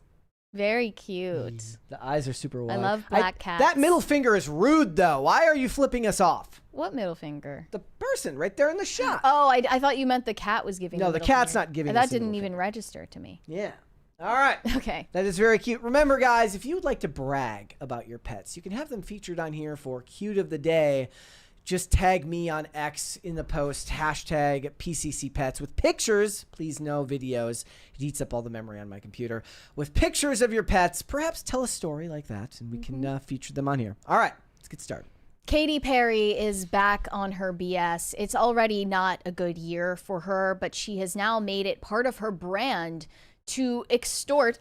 Very cute. The eyes are super wide. love black cats. That middle finger is rude, though. Why are you flipping us off? What middle finger? The person right there in the shot. Oh, I thought you meant the cat was giving. No, the the middle cat's finger. not giving That us a didn't middle even finger. register to me. Yeah. All right. Okay. That is very cute. Remember, guys, if you would like to brag about your pets, you can have them featured on here for Cute of the Day. Just tag me on X in the post, hashtag PCCPets with pictures, please no videos. It eats up all the memory on my computer. With pictures of your pets, perhaps tell a story like that, and we can feature them on here. All right, let's get started. Katy Perry is back on her BS. It's already not a good year for her, but she has now made it part of her brand to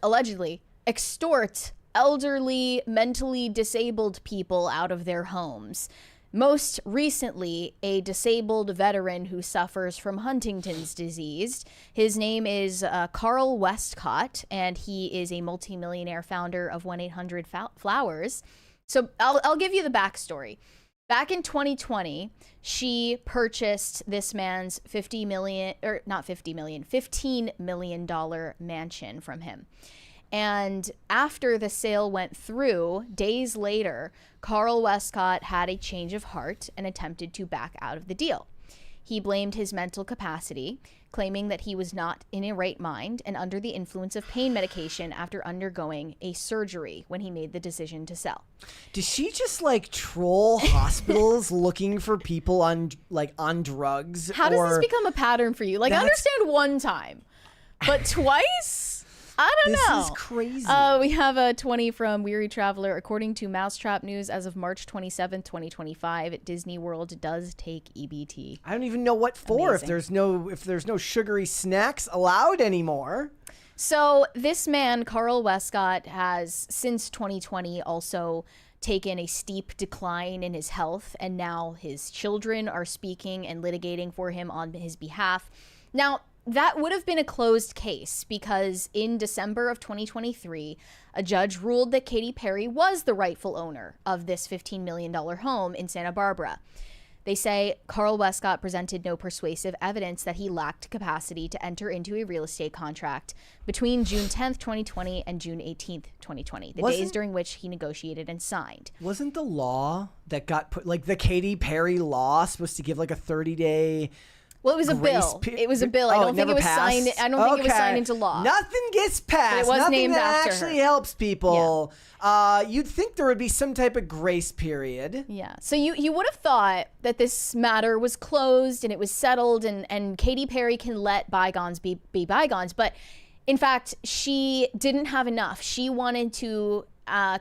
allegedly extort elderly, mentally disabled people out of their homes. Most recently, a disabled veteran who suffers from Huntington's disease. His name is Carl Westcott, and he is a multimillionaire founder of 1-800-Flowers. So I'll give you the backstory. Back in 2020, she purchased this man's $15 million mansion from him. And after the sale went through, days later, Carl Westcott had a change of heart and attempted to back out of the deal. He blamed his mental capacity, claiming that he was not in a right mind and under the influence of pain medication after undergoing a surgery when he made the decision to sell. Does she just like troll hospitals looking for people on drugs? How does this become a pattern for you? Like, I understand one time, but twice? I don't know. This is crazy. We have a 20 from Weary Traveler. According to Mousetrap News, as of March 27th, 2025, Disney World does take EBT. I don't even know what for. Amazing. If there's no sugary snacks allowed anymore. So this man, Carl Westcott, has since 2020 also taken a steep decline in his health, and now his children are speaking and litigating for him on his behalf. Now, that would have been a closed case because in December of 2023, a judge ruled that Katy Perry was the rightful owner of this $15 million home in Santa Barbara. They say Carl Westcott presented no persuasive evidence that he lacked capacity to enter into a real estate contract between June 10th, 2020 and June 18th, 2020, the days during which he negotiated and signed. Wasn't the law that got put, like the Katy Perry law, supposed to give like a 30-day... Well, it was a bill. It was a bill. I don't think it was signed. I don't think it was signed into law. Nothing gets passed. But it was Nothing named that after actually her. helps people. Yeah. You'd think there would be some type of grace period. Yeah. So you would have thought that this matter was closed and it was settled, and Katy Perry can let bygones be bygones. But in fact, she didn't have enough. She wanted to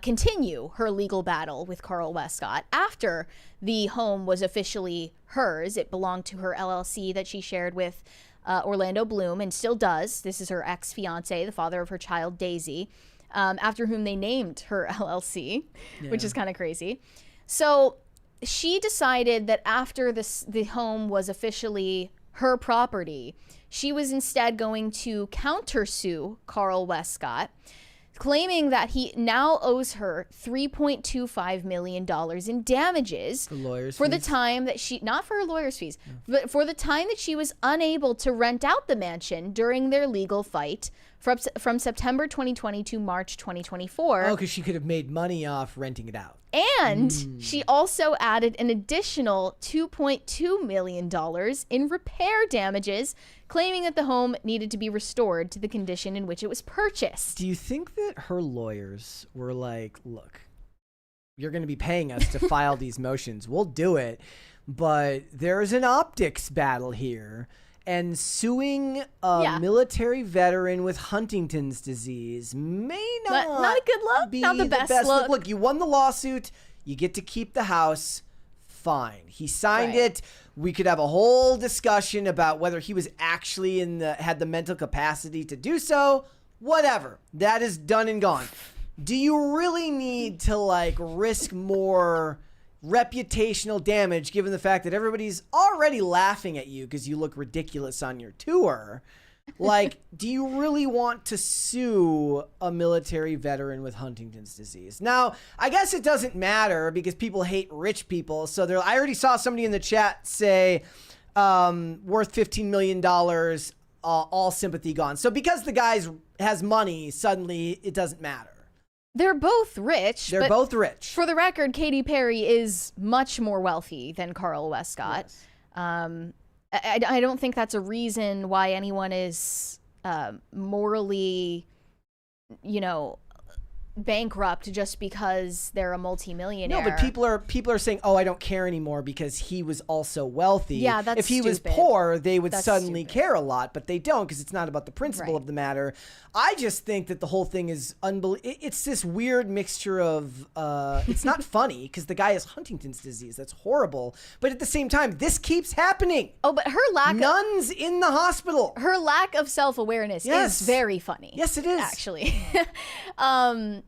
continue her legal battle with Carl Westcott after the home was officially hers. It belonged to her LLC that she shared with Orlando Bloom and still does. This is her ex-fiance, the father of her child, Daisy, after whom they named her LLC, which is kind of crazy. So she decided that after the home was officially her property, she was instead going to countersue Carl Westcott, claiming that he now owes her $3.25 million in damages for the time that she, not for her lawyer's fees, but for the time that she was unable to rent out the mansion during their legal fight from September 2020 to March 2024. Oh, because she could have made money off renting it out. And she also added an additional $2.2 million in repair damages, claiming that the home needed to be restored to the condition in which it was purchased. Do you think that her lawyers were like, look, you're going to be paying us to file these motions. We'll do it. But there's an optics battle here. And suing a military veteran with Huntington's disease may not a good look. Be not the best look. Look, you won the lawsuit. You get to keep the house. Fine. He signed it. We could have a whole discussion about whether he was actually had the mental capacity to do so. Whatever. That is done and gone. Do you really need to like risk more reputational damage given the fact that everybody's already laughing at you because you look ridiculous on your tour? Like, do you really want to sue a military veteran with Huntington's disease? Now, I guess it doesn't matter because people hate rich people. So I already saw somebody in the chat say worth $15 million, all sympathy gone. So because the guy has money, suddenly it doesn't matter. They're both rich. They're both rich. For the record, Katy Perry is much more wealthy than Carl Westcott. Yes. I don't think that's a reason why anyone is morally, bankrupt just because they're a multimillionaire. No, but people are saying, "Oh, I don't care anymore because he was also wealthy." Yeah, that's if he was stupid. poor, they would That's suddenly stupid. care a lot, but they don't because it's not about the principle Right. of the matter. I just think that the whole thing is unbelievable. It's this weird mixture of it's not funny because the guy has Huntington's disease. That's horrible. But at the same time, this keeps happening. Oh, but her lack Nuns in the hospital. Her lack of self-awareness Yes. is very funny. Yes, it is. Actually.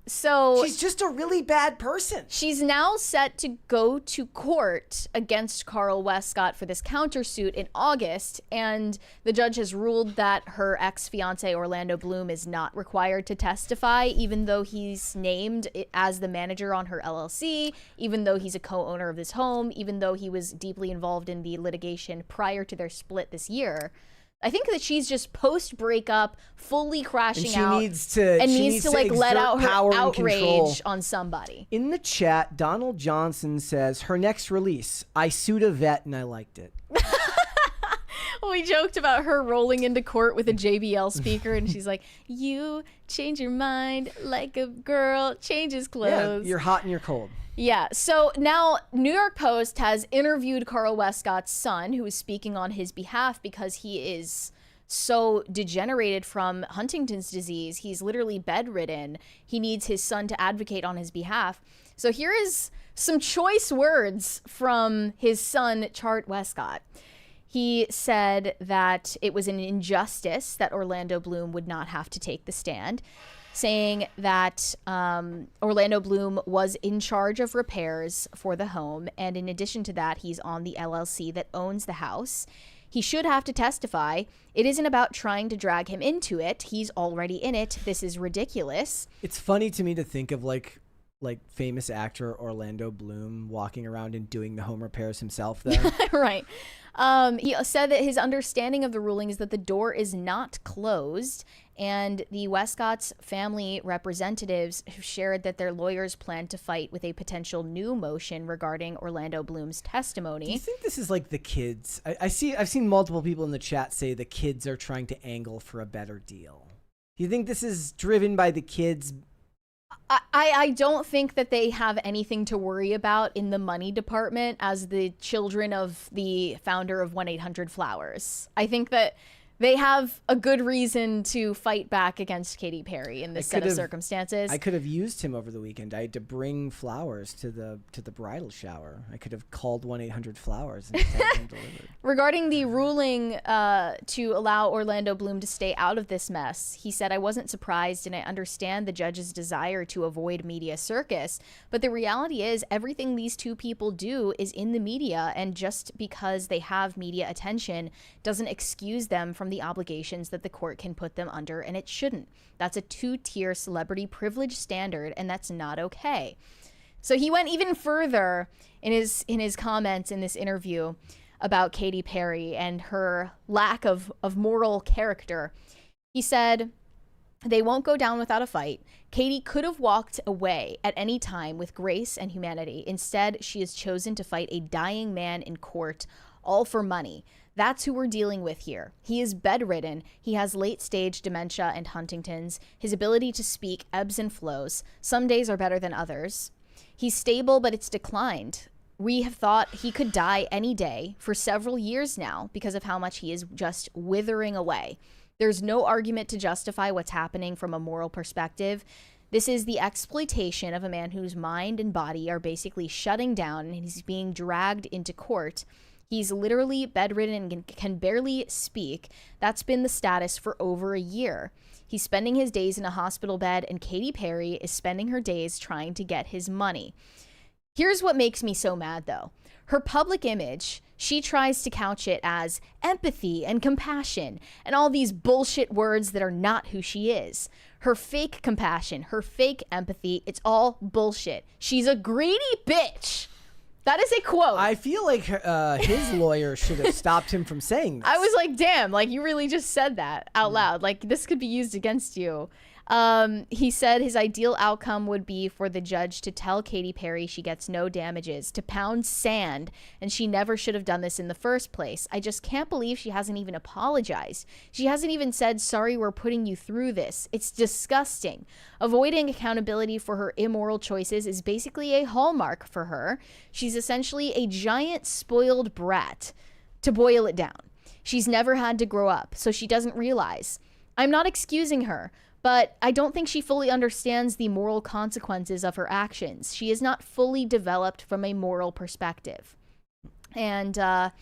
So She's just a really bad person. she's now set to go to court against Carl Westcott for this countersuit in August, and the judge has ruled that her ex-fiance Orlando Bloom is not required to testify, even though he's named as the manager on her LLC, even though he's a co-owner of this home, even though he was deeply involved in the litigation prior to their split this year. I think that she's just post-breakup, fully crashing out, needs to like let exert out her power and control. outrage on somebody. In the chat, Donald Johnson says, her next release, I sued a vet and I liked it. We joked about her rolling into court with a JBL speaker, and she's like, "You change your mind like a girl changes clothes." Yeah, you're hot and you're cold. Yeah, so now New York Post has interviewed Carl Westcott's son, who is speaking on his behalf because he is so degenerated from Huntington's disease. He's literally bedridden. He needs his son to advocate on his behalf. So here is some choice words from his son, Chart Westcott. He said that it was an injustice that Orlando Bloom would not have to take the stand, saying that Orlando Bloom was in charge of repairs for the home, and in addition to that, he's on the LLC that owns the house. He should have to testify. It isn't about trying to drag him into it. He's already in it. This is ridiculous. It's funny to me to think of like famous actor Orlando Bloom walking around and doing the home repairs himself though. Right. He said that his understanding of the ruling is that the door is not closed, and the Westcott's family representatives have shared that their lawyers plan to fight with a potential new motion regarding Orlando Bloom's testimony. Do you think this is like the kids? I've seen multiple people in the chat say the kids are trying to angle for a better deal. Do you think this is driven by the kids? I don't think that they have anything to worry about in the money department as the children of the founder of 1-800-Flowers. I think that they have a good reason to fight back against Katy Perry in this set of circumstances. I could have used him over the weekend. I had to bring flowers to the bridal shower. I could have called 1-800-Flowers and had them delivered. Regarding the ruling to allow Orlando Bloom to stay out of this mess, he said, "I wasn't surprised and I understand the judge's desire to avoid media circus, but the reality is everything these two people do is in the media, and just because they have media attention doesn't excuse them from the obligations that the court can put them under, and it shouldn't. That's a two-tier celebrity privilege standard, and that's not okay." So he went even further in his comments in this interview about Katy Perry and her lack of moral character. He said, They won't go down without a fight. Katy could have walked away at any time with grace and humanity. Instead, she has chosen to fight a dying man in court, all for money. That's who we're dealing with here. He is bedridden. He has late-stage dementia and Huntington's. His ability to speak ebbs and flows. Some days are better than others. He's stable, but it's declined. We have thought he could die any day for several years now because of how much he is just withering away. There's no argument to justify what's happening from a moral perspective. This is the exploitation of a man whose mind and body are basically shutting down, and he's being dragged into court. He's literally bedridden and can barely speak. That's been the status for over a year. He's spending his days in a hospital bed, and Katy Perry is spending her days trying to get his money. Here's what makes me so mad, though. Her public image, she tries to couch it as empathy and compassion and all these bullshit words that are not who she is. Her fake compassion, her fake empathy, it's all bullshit. She's a greedy bitch. That is a quote. I feel like his lawyer should have stopped him from saying this. I was like, damn, like you really just said that out loud. Like this could be used against you. He said his ideal outcome would be for the judge to tell Katy Perry she gets no damages, to pound sand, and she never should have done this in the first place. I just can't believe she hasn't even apologized. She hasn't even said, sorry, we're putting you through this. It's disgusting. Avoiding accountability for her immoral choices is basically a hallmark for her. She's essentially a giant spoiled brat, to boil it down. She's never had to grow up, so she doesn't realize. I'm not excusing her, but I don't think she fully understands the moral consequences of her actions. She is not fully developed from a moral perspective. And the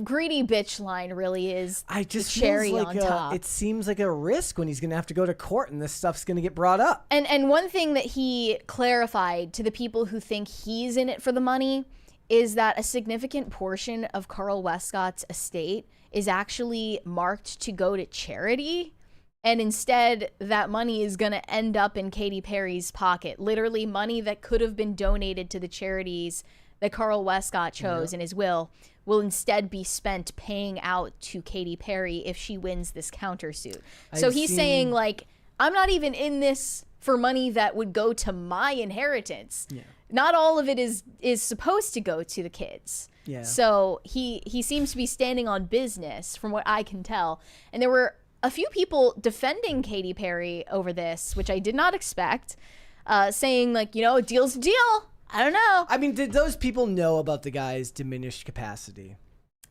greedy bitch line really is I just the cherry feels on like top. it seems like a risk when he's going to have to go to court and this stuff's going to get brought up. And one thing that he clarified to the people who think he's in it for the money is that a significant portion of Carl Westcott's estate is actually marked to go to charity. And instead, that money is going to end up in Katy Perry's pocket. Literally, money that could have been donated to the charities that Carl Westcott chose in his will instead be spent paying out to Katy Perry if she wins this countersuit. So he's saying, like, I'm not even in this for money that would go to my inheritance. Yeah. Not all of it is supposed to go to the kids. Yeah. So he seems to be standing on business, from what I can tell. And there were a few people defending Katy Perry over this, which I did not expect, saying like, you know, a deal's a deal. I don't know. I mean, did those people know about the guy's diminished capacity?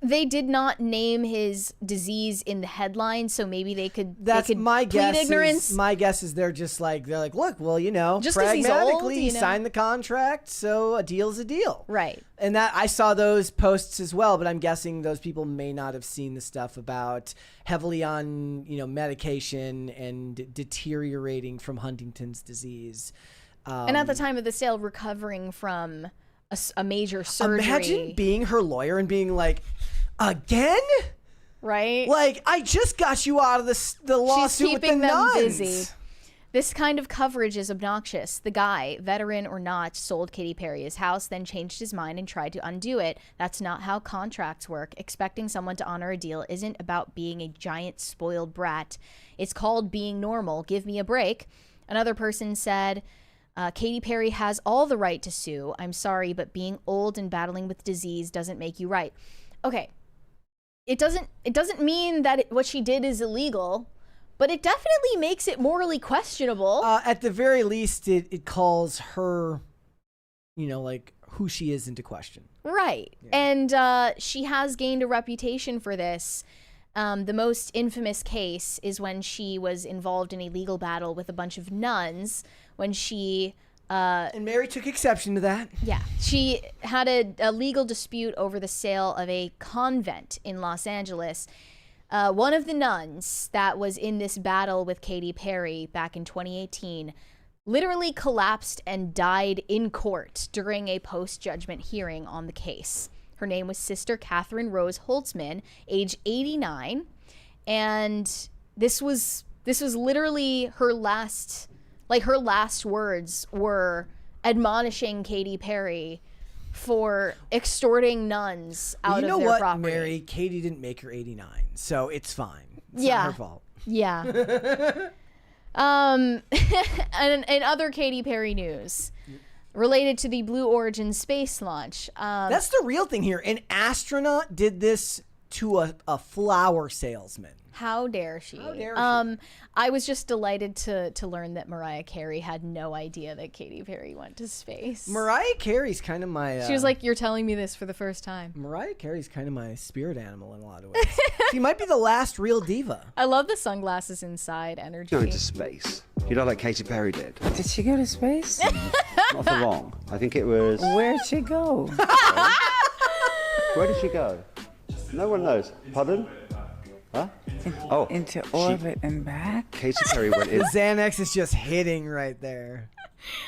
They did not name his disease in the headline, so maybe they could. That's my guess. Ignorance. My guess is they're like, look, well, you know, just pragmatically, he's old, you know? Signed the contract, so a deal's a deal, right? And that I saw those posts as well, but I'm guessing those people may not have seen the stuff about heavily on, you know, medication and deteriorating from Huntington's disease, and at the time of the sale, recovering from a major surgery. Imagine being her lawyer and being like, again? Right? Like, I just got you out of the lawsuit with the nuns. Busy. This kind of coverage is obnoxious. The guy, veteran or not, sold Katy Perry his house, then changed his mind and tried to undo it. That's not how contracts work. Expecting someone to honor a deal isn't about being a giant spoiled brat. It's called being normal. Give me a break. Another person said, Katy Perry has all the right to sue. I'm sorry, but being old and battling with disease doesn't make you right. Okay. It doesn't mean that what she did is illegal, but it definitely makes it morally questionable. At the very least, it calls her, you know, like who she is into question. Right. Yeah. And she has gained a reputation for this. The most infamous case is when she was involved in a legal battle with a bunch of nuns when she... and Mary took exception to that. Yeah. She had a legal dispute over the sale of a convent in Los Angeles. One of the nuns that was in this battle with Katy Perry back in 2018 literally collapsed and died in court during a post-judgment hearing on the case. Her name was Sister Catherine Rose Holtzman, age 89. And this was literally her last... Like, her last words were admonishing Katy Perry for extorting nuns out of their property. You know what, Mary? Katy didn't make her 89, so it's fine. It's not her fault. Yeah. And other Katy Perry news related to the Blue Origin space launch. That's the real thing here. An astronaut did this to a flower salesman. How dare she? How dare she? I was just delighted to learn that Mariah Carey had no idea that Katy Perry went to space. Mariah Carey's kind of my... she was like, you're telling me this for the first time. Mariah Carey's kind of my spirit animal in a lot of ways. She might be the last real diva. I love the sunglasses inside energy. Going to space. You know, like Katy Perry did. Did she go to space? Not for long. I think it was... Where'd she go? Where did she go? No one knows. Pardon? Huh? Into orbit and back? Katy Perry went in... The Xanax is just hitting right there.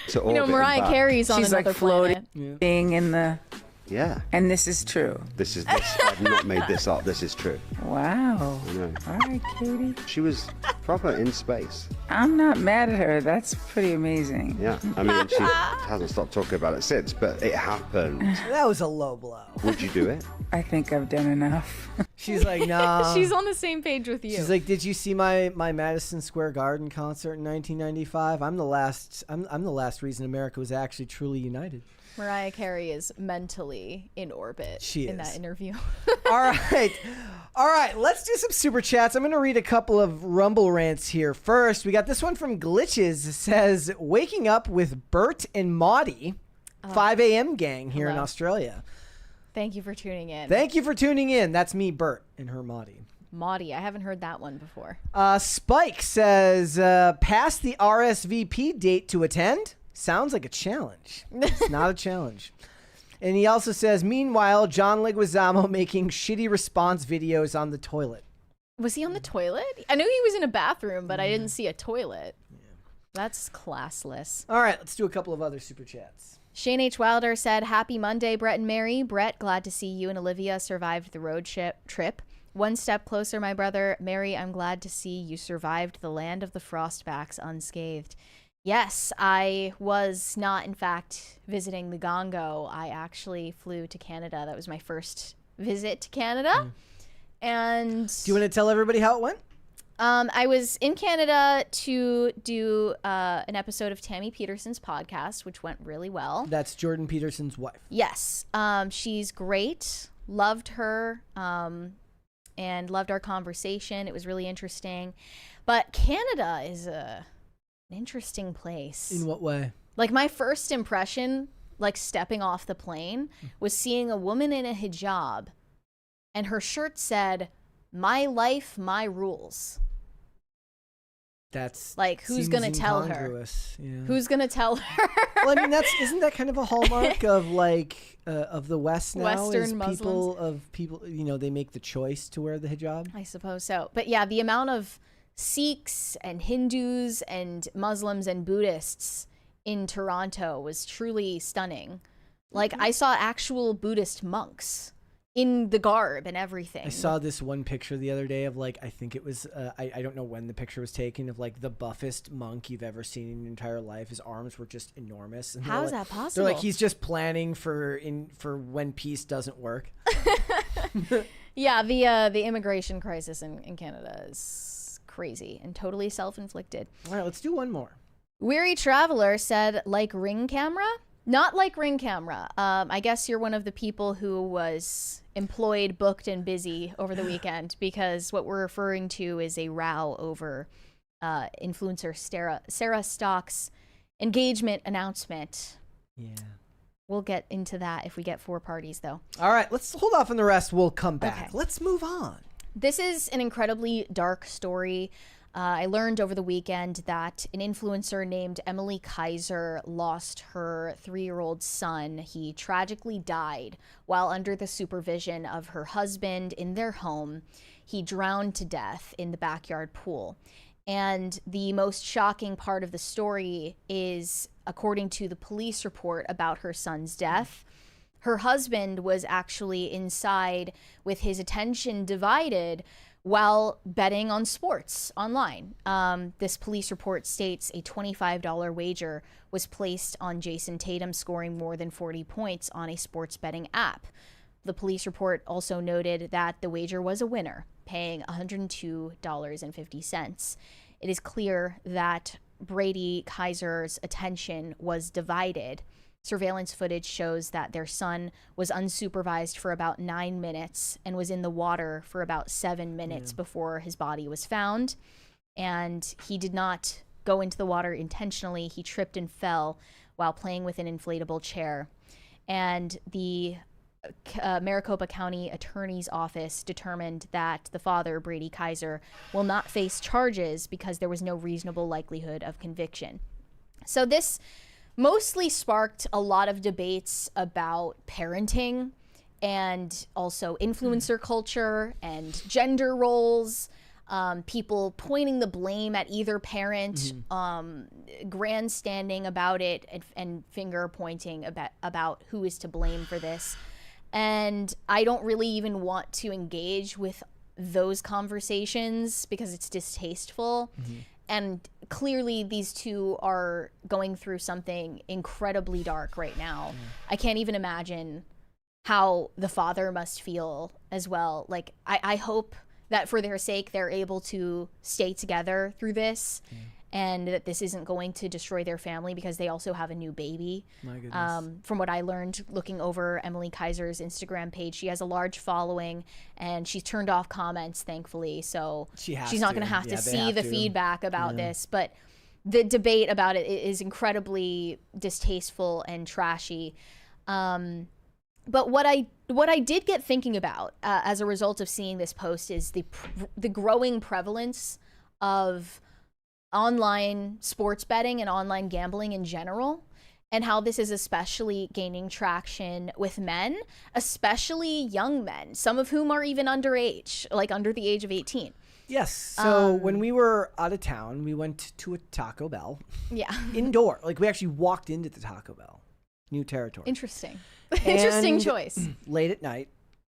To You know, Mariah Carey's on She's another like floating planet. in the... Yeah. And this is true. This. I've not made this up. This is true. Wow. I know. All right, Katie. She was proper in space. I'm not mad at her. That's pretty amazing. Yeah. I mean, she hasn't stopped talking about it since, but it happened. That was a low blow. Would you do it? I think I've done enough. She's like, nah. She's on the same page with you. She's like, did you see my Madison Square Garden concert in 1995? I'm the last reason America was actually truly united. Mariah Carey is mentally in orbit in that interview. All right. Let's do some super chats. I'm going to read a couple of Rumble rants here. First, we got this one from Glitches. It says, waking up with Bert and Maudie, 5 a.m. gang here in Australia. Thank you for tuning in. Thank you for tuning in. That's me, Bert, and her Maudie. Maudie, I haven't heard that one before. Spike says, pass the RSVP date to attend. Sounds like a challenge. It's not a challenge. And he also says, meanwhile, John Leguizamo making shitty response videos on the toilet. Was he on the toilet? I knew he was in a bathroom, but I didn't see a toilet. Yeah. That's classless. All right, let's do a couple of other super chats. Shane H. Wilder said, happy Monday, Brett and Mary. Brett, glad to see you and Olivia survived the road trip. One step closer, my brother. Mary, I'm glad to see you survived the land of the Frostbacks unscathed. Yes, I was not, in fact, visiting the Gongo. I actually flew to Canada. That was my first visit to Canada. And do you want to tell everybody how it went? I was in Canada to do an episode of Tammy Peterson's podcast, which went really well. That's Jordan Peterson's wife. Yes. She's great. Loved her and loved our conversation. It was really interesting. But Canada is an interesting place. In what way? Like, my first impression, like stepping off the plane, was seeing a woman in a hijab and her shirt said, "My life, my rules." That's like, who's gonna tell her? Yeah. Who's gonna tell her? Well, I mean, isn't that kind of a hallmark of like of the West now? Western is Muslims. people, you know, they make the choice to wear the hijab. I suppose so. But yeah, the amount of Sikhs and Hindus and Muslims and Buddhists in Toronto was truly stunning. Like, I saw actual Buddhist monks in the garb and everything. I saw this one picture the other day of like, I think it was, I don't know when the picture was taken, of like the buffest monk you've ever seen in your entire life. His arms were just enormous. And how is like, that possible? They're like, he's just planning for when peace doesn't work. Yeah, the immigration crisis in Canada is crazy and totally self-inflicted. All right, let's do one more. Weary Traveler said, like Ring Camera? Not like Ring Camera. I guess you're one of the people who was employed, booked, and busy over the weekend, because what we're referring to is a row over influencer Sarah Stock's engagement announcement. Yeah. We'll get into that if we get 4 parties, though. All right, let's hold off on the rest. We'll come back. Okay. Let's move on. This is an incredibly dark story. I learned over the weekend that an influencer named Emily Kaiser lost her 3-year-old son. He tragically died while under the supervision of her husband in their home. He drowned to death in the backyard pool. And the most shocking part of the story is, according to the police report about her son's death, her husband was actually inside with his attention divided while betting on sports online. This police report states a $25 wager was placed on Jason Tatum scoring more than 40 points on a sports betting app. The police report also noted that the wager was a winner, paying $102.50. It is clear that Brady Kaiser's attention was divided. Surveillance footage shows that their son was unsupervised for about 9 minutes and was in the water for about 7 minutes before his body was found. And he did not go into the water intentionally. He tripped and fell while playing with an inflatable chair. And the Maricopa County Attorney's Office determined that the father, Brady Kaiser, will not face charges because there was no reasonable likelihood of conviction. So this mostly sparked a lot of debates about parenting and also influencer culture and gender roles, people pointing the blame at either parent, grandstanding about it, and finger pointing about who is to blame for this. And I don't really even want to engage with those conversations because it's distasteful. And clearly these two are going through something incredibly dark right now. I can't even imagine how the father must feel as well. Like, I hope that for their sake, they're able to stay together through this and that this isn't going to destroy their family because they also have a new baby. My goodness. From what I learned looking over Emily Kaiser's Instagram page, she has a large following and she's turned off comments, thankfully. So she's not going to have to see the feedback about this. But the debate about it is incredibly distasteful and trashy. But what I did get thinking about as a result of seeing this post is the growing prevalence of online sports betting and online gambling in general, and how this is especially gaining traction with men, especially young men, some of whom are even underage, like under the age of 18. Yes. So when we were out of town, we went to a Taco Bell. Yeah. Indoor. Like, we actually walked into the Taco Bell. New territory. Interesting. Interesting choice. Late at night.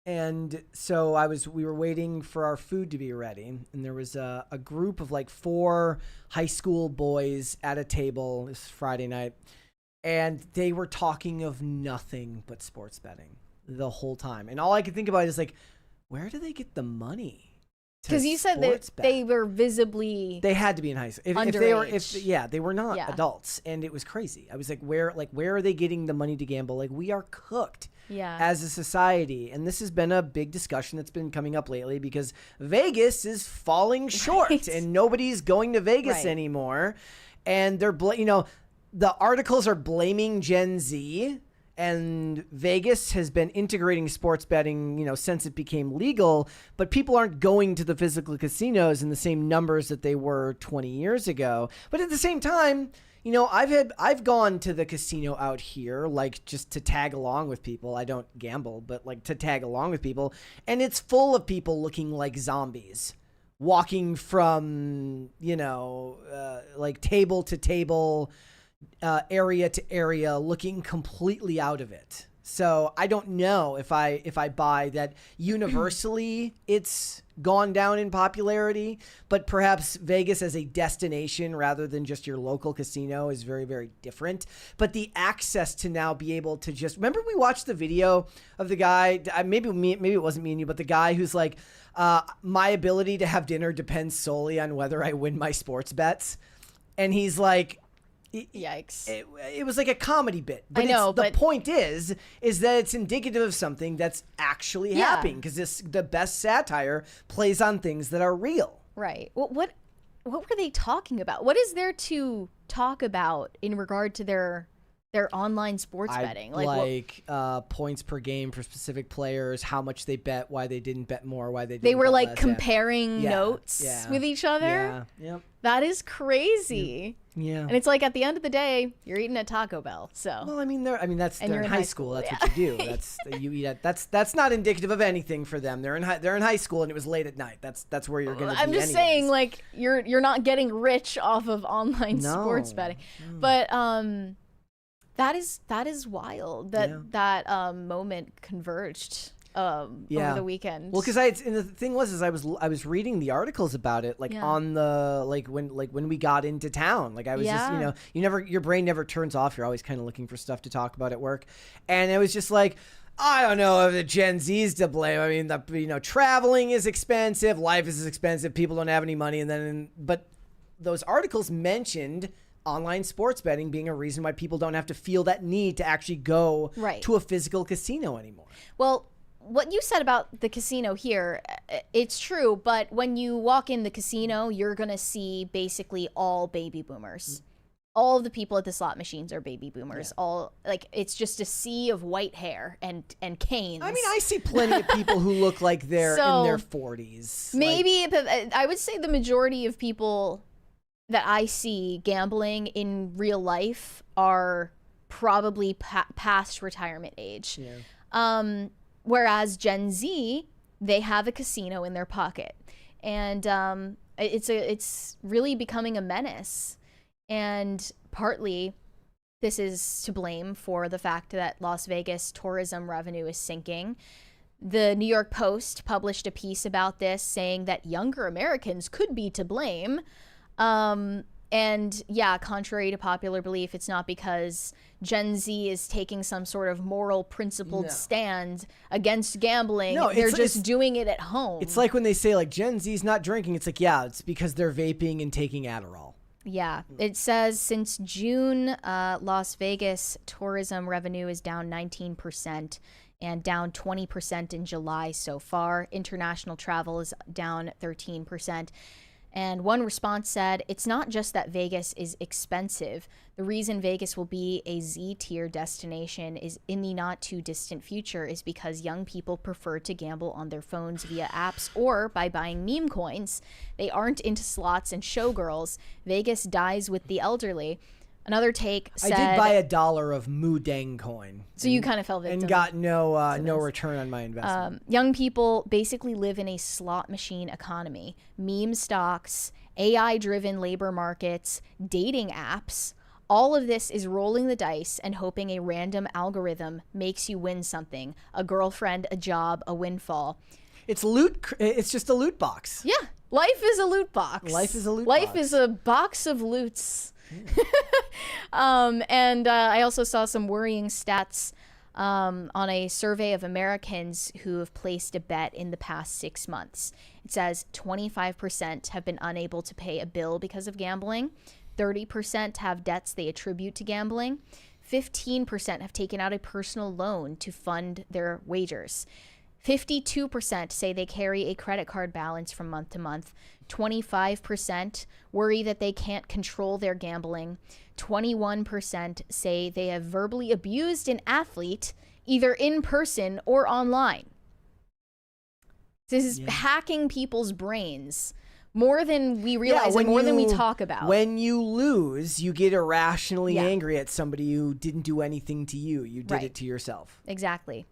And so we were waiting for our food to be ready. And there was a group of like 4 high school boys at a table this Friday night. And they were talking of nothing but sports betting the whole time. And all I could think about is like, where do they get the money? Because you said that they were visibly they had to be in high school. If they were not adults, and it was crazy. I was like, where are they getting the money to gamble? Like, we are cooked as a society, and this has been a big discussion that's been coming up lately because Vegas is falling short, and nobody's going to Vegas anymore, and they're the articles are blaming Gen Z. And Vegas has been integrating sports betting, since it became legal, but people aren't going to the physical casinos in the same numbers that they were 20 years ago. But at the same time, I've gone to the casino out here, like, just to tag along with people. I don't gamble, but like to tag along with people. And it's full of people looking like zombies, walking from, like table to table, area to area, looking completely out of it. So I don't know if I buy that universally it's gone down in popularity, but perhaps Vegas as a destination rather than just your local casino is very, very different. But the access to now be able to just remember, we watched the video of the guy, maybe it wasn't me and you, but the guy who's like, my ability to have dinner depends solely on whether I win my sports bets, and he's like, yikes. It was like a comedy bit. But the point is that it's indicative of something that's actually happening, because the best satire plays on things that are real. Right. What were they talking about? What is there to talk about in regard to their online sports betting? Like points per game for specific players, how much they bet, why they didn't bet more, why they didn't. They were bet like less. comparing notes with each other. Yeah. Yep. That is crazy. Yeah. And it's like, at the end of the day, you're eating at Taco Bell. So. Well, they're in high school. That's what you do. You eat at. That's not indicative of anything for them. They're in high school, and it was late at night. That's where you're going to be. I'm just saying, like, you're not getting rich off of online sports betting, but that is wild that moment converged over the weekend. Well, because the thing was I was reading the articles about it, like on the when we got into town, like I was just your brain never turns off. You're always kind of looking for stuff to talk about at work, and it was just like I don't know if the Gen Z's to blame. I mean, traveling is expensive, life is expensive, people don't have any money, but those articles mentioned online sports betting being a reason why people don't have to feel that need to actually go to a physical casino anymore. Well, what you said about the casino here, it's true, but when you walk in the casino, you're going to see basically all baby boomers. All of the people at the slot machines are baby boomers. It's just a sea of white hair and canes. I mean, I see plenty of people who look like they're in their 40s. Maybe I would say the majority of people that I see gambling in real life are probably past retirement age. Yeah. Whereas Gen Z, they have a casino in their pocket, and it's really becoming a menace. And partly, this is to blame for the fact that Las Vegas tourism revenue is sinking. The New York Post published a piece about this, saying that younger Americans could be to blame. And yeah, contrary to popular belief, it's not because Gen Z is taking some sort of moral principled stand against gambling. No, they're just doing it at home. It's like when they say like Gen Z's not drinking. It's like, yeah, it's because they're vaping and taking Adderall. Yeah, it says since June, Las Vegas tourism revenue is down 19% and down 20% in July so far. International travel is down 13%. And one response said, it's not just that Vegas is expensive. The reason Vegas will be a Z-tier destination is in the not too distant future is because young people prefer to gamble on their phones via apps or by buying meme coins. They aren't into slots and showgirls. Vegas dies with the elderly. Another take said... I did buy $1 of Mudang coin. So you kind of fell victim. And got no return on my investment. Young people basically live in a slot machine economy. Meme stocks, AI-driven labor markets, dating apps. All of this is rolling the dice and hoping a random algorithm makes you win something. A girlfriend, a job, a windfall. It's loot. It's just a loot box. Yeah. Life is a loot box. Life is a loot box. Life is a box of loots. And I also saw some worrying stats on a survey of Americans who have placed a bet in the past 6 months. It says 25% have been unable to pay a bill because of gambling. 30% have debts they attribute to gambling. 15% have taken out a personal loan to fund their wagers. 52% say they carry a credit card balance from month to month. 25% worry that they can't control their gambling. 21% say they have verbally abused an athlete, either in person or online. This is hacking people's brains more than we realize and more than we talk about. When you lose, you get irrationally angry at somebody who didn't do anything to you. You did it to yourself. Exactly.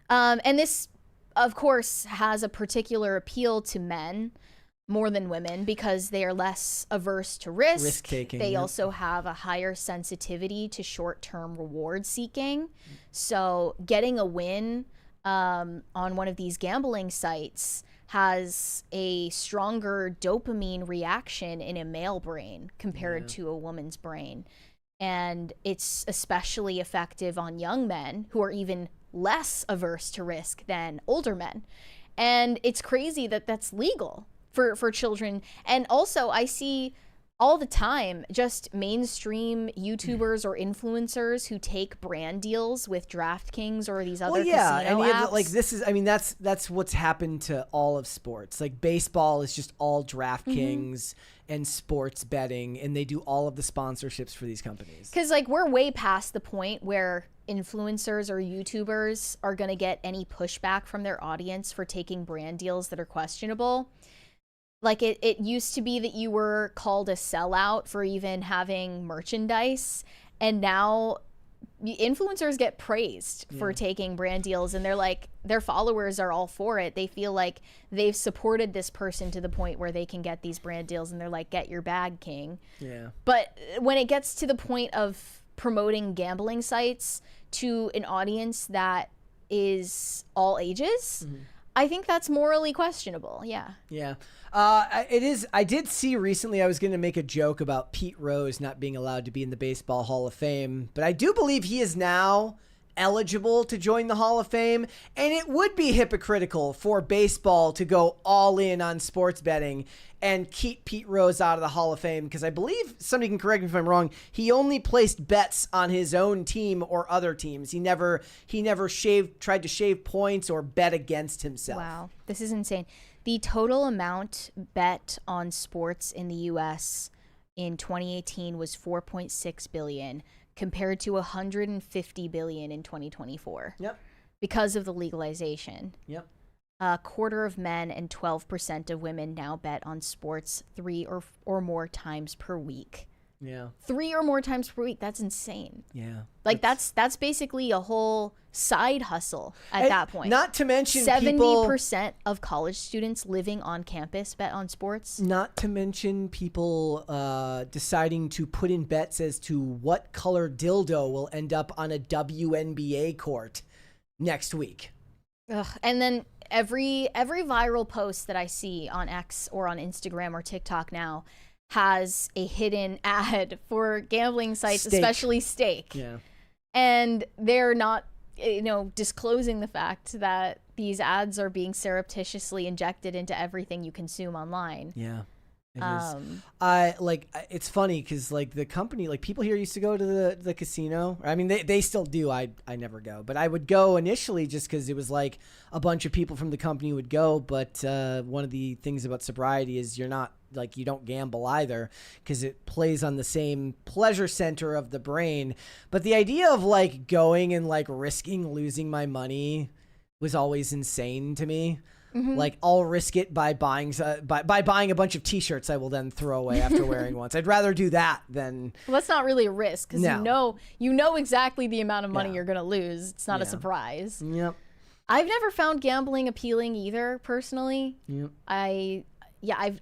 And this, of course, has a particular appeal to men more than women because they are less averse to risk-taking. They also have a higher sensitivity to short-term reward seeking. So getting a win on one of these gambling sites has a stronger dopamine reaction in a male brain compared to a woman's brain. And it's especially effective on young men who are even less averse to risk than older men. And it's crazy that that's legal for children. And also I see all the time just mainstream YouTubers or influencers who take brand deals with DraftKings or these other casino apps. Like this is, I mean, that's what's happened to all of sports. Like baseball is just all DraftKings and sports betting, and they do all of the sponsorships for these companies. Because like we're way past the point where influencers or YouTubers are going to get any pushback from their audience for taking brand deals that are questionable. Like it used to be that you were called a sellout for even having merchandise, and now influencers get praised for taking brand deals, and they're like, their followers are all for it. They feel like they've supported this person to the point where they can get these brand deals, and they're like, get your bag, king. Yeah. But when it gets to the point of promoting gambling sites to an audience that is all ages, I think that's morally questionable. Yeah. Yeah. It is. I did see recently, I was going to make a joke about Pete Rose not being allowed to be in the Baseball Hall of Fame, but I do believe he is now eligible to join the Hall of Fame, and it would be hypocritical for baseball to go all in on sports betting and keep Pete Rose out of the Hall of Fame, because I believe, somebody can correct me if I'm wrong, he only placed bets on his own team or other teams. He never tried to shave points or bet against himself. Wow, this is insane. The total amount bet on sports in the U.S. in 2018 was $4.6 billion, compared to $150 billion in 2024. Yep. Because of the legalization. Yep. A quarter of men and 12% of women now bet on sports 3 or more times per week. Yeah. 3 or more times per week. That's insane. Yeah. Like that's basically a whole side hustle at that point. Not to mention 70% of college students living on campus bet on sports. Not to mention people deciding to put in bets as to what color dildo will end up on a WNBA court next week. Ugh. And then every viral post that I see on X or on Instagram or TikTok now has a hidden ad for gambling sites, especially Stake. Yeah. And they're not, disclosing the fact that these ads are being surreptitiously injected into everything you consume online. Yeah. It is. It's funny because the company, people here used to go to the casino. I mean, they still do. I never go, but I would go initially just because it was a bunch of people from the company would go. But one of the things about sobriety is you're not you don't gamble either, because it plays on the same pleasure center of the brain. But the idea of going and risking losing my money was always insane to me. Mm-hmm. I'll risk it by buying by buying a bunch of T-shirts I will then throw away after wearing once. I'd rather do that than. Well, that's not really a risk, because you know exactly the amount of money you're gonna lose. It's not a surprise. Yep. I've never found gambling appealing either, personally. Yep. I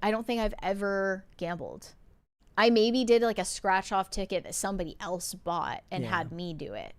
don't think I've ever gambled. I maybe did a scratch off ticket that somebody else bought and had me do it.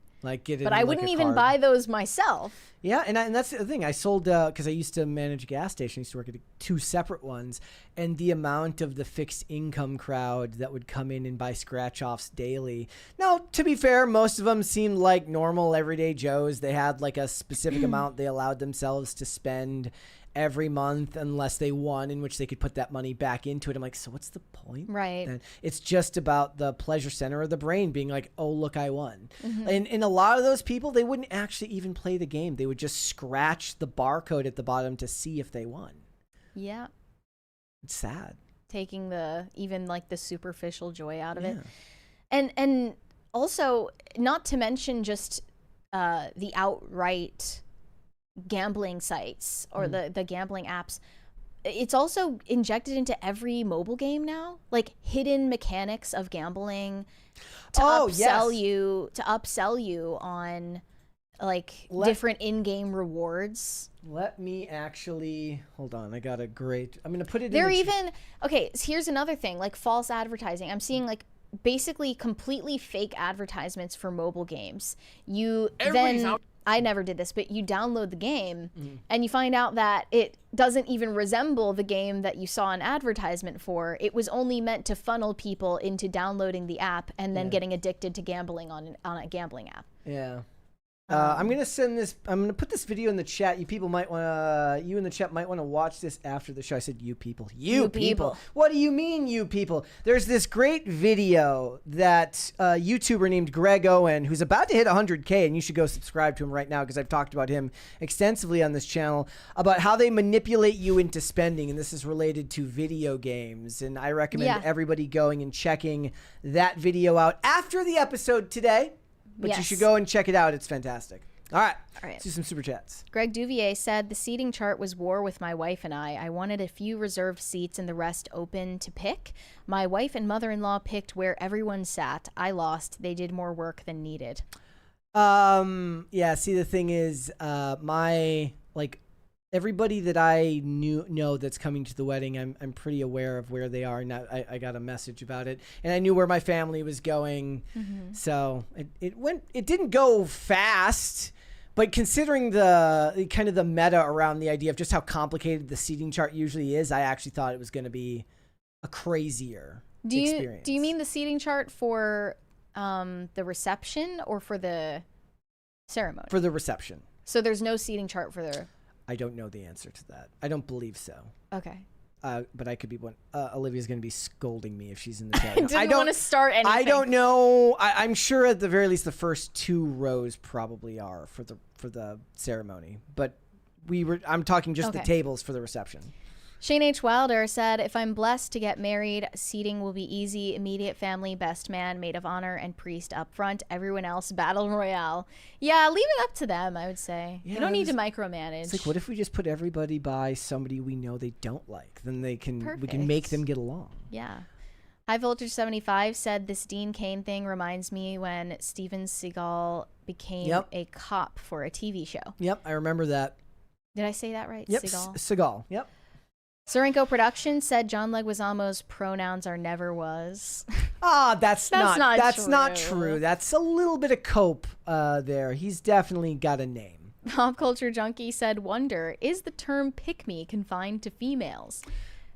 Get it. But I wouldn't even buy those myself. Yeah, and that's the thing. I sold because I used to manage a gas station. I used to work at 2 separate ones, and the amount of the fixed income crowd that would come in and buy scratch offs daily. Now, to be fair, most of them seemed like normal everyday Joes. They had a specific amount they allowed themselves to spend every month unless they won, in which they could put that money back into it. I'm like, so what's the point? Right. And it's just about the pleasure center of the brain being like, oh, look, I won. Mm-hmm. And a lot of those people, they wouldn't actually even play the game. They would just scratch the barcode at the bottom to see if they won. Yeah. It's sad. Taking the superficial joy out of it. And also, not to mention just the outright gambling sites or the gambling apps. It's also injected into every mobile game now, hidden mechanics of gambling to upsell you on different in-game rewards. Let me actually hold on. I got a great. I'm gonna put it. They're even okay. So here's another thing, false advertising. I'm seeing basically completely fake advertisements for mobile games. I never did this, but you download the game and you find out that it doesn't even resemble the game that you saw an advertisement for. It was only meant to funnel people into downloading the app and then getting addicted to gambling on a gambling app. Yeah. I'm gonna put this video in the chat. You people might want you in the chat might want to watch this after the show. I said you people. You people. What do you mean, you people? There's this great video that a YouTuber named Greg Owen, who's about to hit 100K, and you should go subscribe to him right now because I've talked about him extensively on this channel about how they manipulate you into spending, and this is related to video games. And I recommend everybody going and checking that video out after the episode today. But you should go and check it out. It's fantastic. All right. Let's do some super chats. Greg Duvier said, the seating chart was war with my wife and I. I wanted a few reserved seats and the rest open to pick. My wife and mother-in-law picked where everyone sat. I lost. They did more work than needed. Yeah, see, the thing is, everybody that I know that's coming to the wedding, I'm pretty aware of where they are. And I got a message about it, and I knew where my family was going. Mm-hmm. So it didn't go fast, but considering the kind of the meta around the idea of just how complicated the seating chart usually is, I actually thought it was going to be a crazier experience. Do you mean the seating chart for the reception or for the ceremony. For the reception. So there's no seating chart for the... I don't know the answer to that. I don't believe so. Okay. But I could be one. Olivia's going to be scolding me if she's in the chat. I don't want to start anything. I don't know. I'm sure at the very least the first 2 rows probably are for the ceremony. But I'm talking just the tables for the reception. Shane H. Wilder said, if I'm blessed to get married, seating will be easy. Immediate family, best man, maid of honor, and priest up front. Everyone else, battle royale. Yeah, leave it up to them, I would say. Yeah, you don't need to micromanage. It's like, what if we just put everybody by somebody we know they don't like? Then we can make them get along. Yeah. High Voltage 75 said, this Dean Cain thing reminds me when Steven Seagal became a cop for a TV show. Yep, I remember that. Did I say that right? Yep, Seagal. Seagal. Yep. Sorenko Productions said John Leguizamo's pronouns are never was. That's not true. That's a little bit of cope there. He's definitely got a name. Pop Culture Junkie said, wonder, is the term pick me confined to females?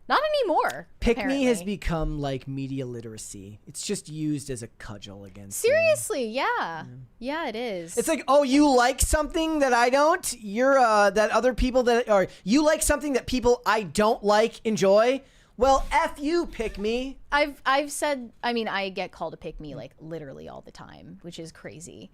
Not anymore. Pick me has become like media literacy. It's just used as a cudgel against. Seriously, yeah, it is. It's like, oh, you like something that I don't. You're that other people that or you like something that people I don't like enjoy. Well, F you, pick me. I've said. I mean, I get called a pick me like literally all the time, which is crazy.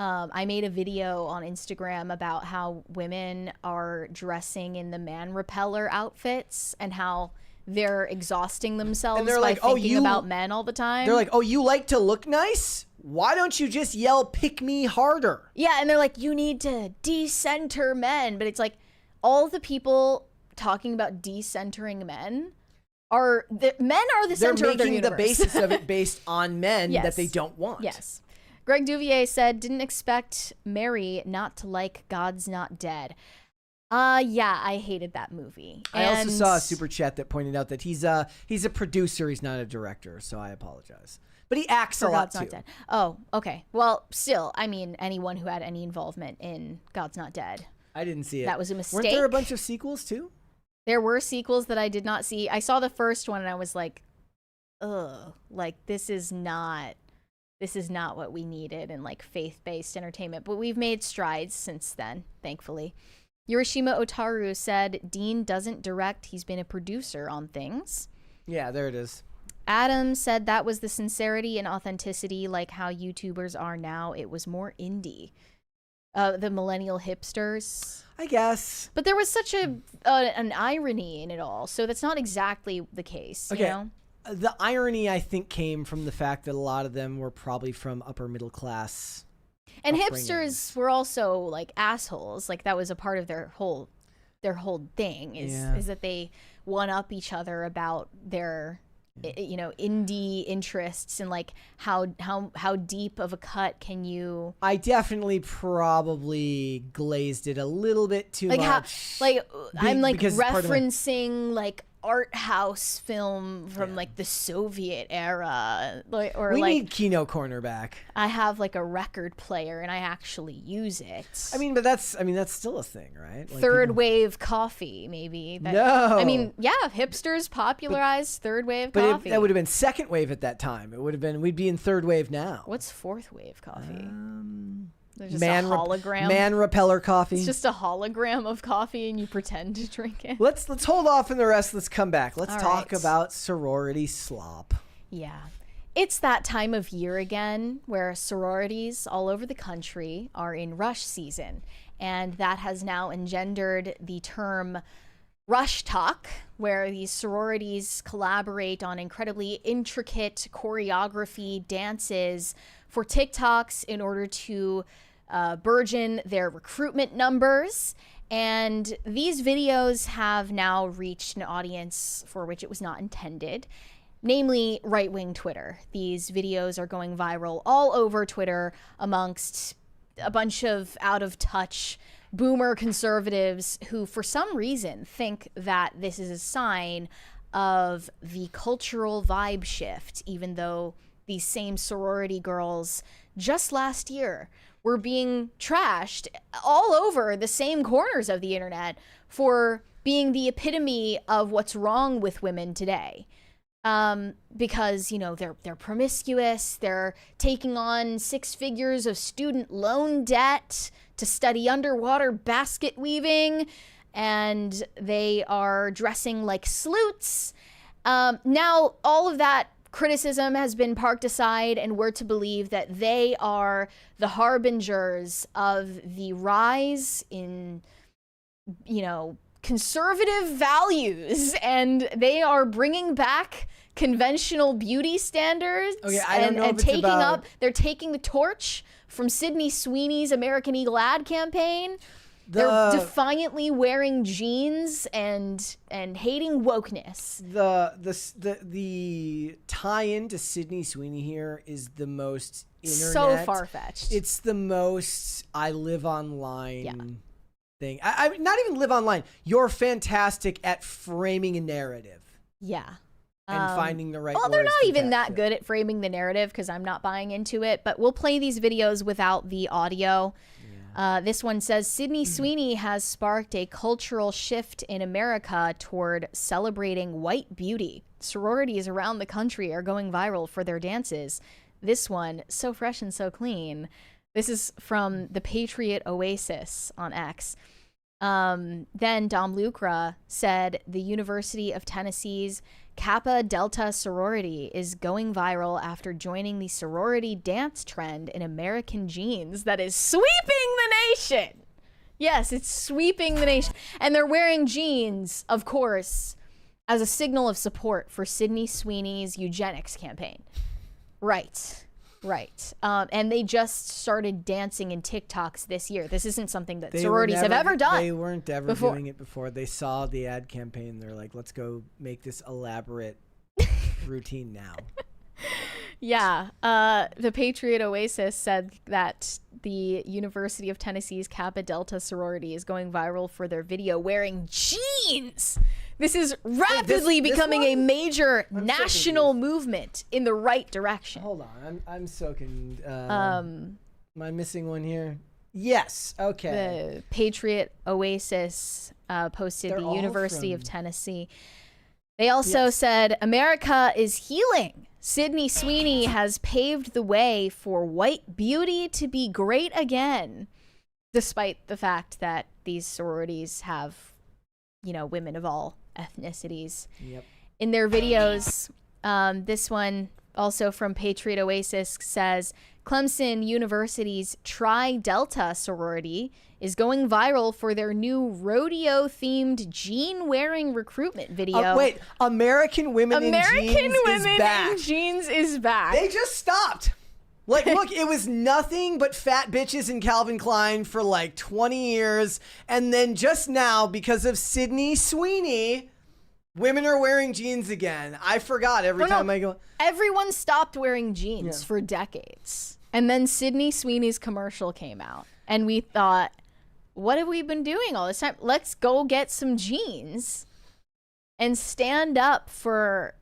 I made a video on Instagram about how women are dressing in the man repeller outfits and how they're exhausting themselves by like, thinking about men all the time. They're like, oh, you like to look nice? Why don't you just yell, pick me harder? Yeah, and they're like, you need to decenter men. But it's like all the people talking about decentering men are the center of their universe. They're making the basis of it based on men that they don't want. Yes. Greg Duvier said, didn't expect Mary not to like God's Not Dead. Yeah, I hated that movie. I also saw a super chat that pointed out that he's a producer, he's not a director, so I apologize. But he acts a lot God's too. Not Dead. Oh, okay. Well, still, I mean, anyone who had any involvement in God's Not Dead. I didn't see it. That was a mistake. Weren't there a bunch of sequels too? There were sequels that I did not see. I saw the first one and I was like, ugh, like this is not what we needed in like faith-based entertainment. But we've made strides since then, thankfully. Yurishima Otaru said, Dean doesn't direct, he's been a producer on things. Yeah, there it is. Adam said that was the sincerity and authenticity, like how YouTubers are now. It was more indie. The millennial hipsters, I guess. But there was such an irony in it all, so that's not exactly the case. Okay. You know? The irony, I think, came from the fact that a lot of them were probably from upper middle class. And hipsters were also like assholes. Like that was a part of their whole thing is that they one up each other about their indie interests and like how deep of a cut can you. I definitely probably glazed it a little bit too much. I'm like referencing like art house film from like the Soviet era, we need Kino Corner back. I have like a record player and I actually use it. I mean, but that's still a thing, right? Like third wave coffee, maybe. Hipsters popularized third wave coffee. That would have been second wave at that time. It would have been, we'd be in third wave now. What's fourth wave coffee? There's just man a hologram. Man repeller coffee. It's just a hologram of coffee and you pretend to drink it. Let's hold off on the rest. Let's come back. Let's talk about sorority slop. Yeah. It's that time of year again where sororities all over the country are in rush season. And that has now engendered the term rush talk, where these sororities collaborate on incredibly intricate choreography, dances for TikToks in order to burgeon their recruitment numbers. And these videos have now reached an audience for which it was not intended, namely right-wing Twitter. These videos are going viral all over Twitter amongst a bunch of out-of-touch boomer conservatives who, for some reason, think that this is a sign of the cultural vibe shift, even though these same sorority girls just last year were being trashed all over the same corners of the internet for being the epitome of what's wrong with women today. because, you know, they're promiscuous, they're taking on 6 figures of student loan debt to study underwater basket weaving, and they are dressing like sleuths. Now, all of that criticism has been parked aside, and we're to believe that they are the harbingers of the rise in, you know, conservative values, and they are bringing back conventional beauty standards. Okay, I don't know if it's taking about... they're taking the torch from Sydney Sweeney's American Eagle ad campaign. They're defiantly wearing jeans and hating wokeness. The tie-in to Sydney Sweeney here is the most internet. So far-fetched. It's the most I live online thing. I not even live online. You're fantastic at framing a narrative. Yeah. And finding the right Well, they're words not to even attach that it. good at framing the narrative because I'm not buying into it, but we'll play these videos without the audio. This one says, Sydney Sweeney has sparked a cultural shift in America toward celebrating white beauty. Sororities around the country are going viral for their dances. This one, so fresh and so clean. This is from the Patriot Oasis on X. Then Dom Lucra said the University of Tennessee's Kappa Delta sorority is going viral after joining the sorority dance trend in American jeans that is sweeping the nation. Yes, it's sweeping the nation. And they're wearing jeans, of course, as a signal of support for Sydney Sweeney's eugenics campaign. Right. And they just started dancing in TikToks this year. This isn't something that sororities have ever done. They weren't ever doing it before. They saw the ad campaign. They're like, let's go make this elaborate routine now. Yeah. The Patriot Oasis said that the University of Tennessee's Kappa Delta sorority is going viral for their video wearing jeans. This is rapidly becoming a major national movement in the right direction. Hold on, I'm so confused. Am I missing one here? Yes. Okay. The Patriot Oasis posted They're the all University from- of Tennessee. They also said America is healing. Sydney Sweeney has paved the way for white beauty to be great again, despite the fact that these sororities have, you know, women of all ethnicities in their videos. This one, also from Patriot Oasis, says Clemson University's Tri Delta sorority is going viral for their new rodeo-themed jean-wearing recruitment video. Wait, American Women in Jeans is back. in Jeans is back. They just stopped. Like, look, it was nothing but fat bitches in Calvin Klein for like 20 years. And then just now, because of Sydney Sweeney, women are wearing jeans again. I forgot every time I go. Everyone stopped wearing jeans for decades. And then Sydney Sweeney's commercial came out. And we thought, what have we been doing all this time? Let's go get some jeans and stand up for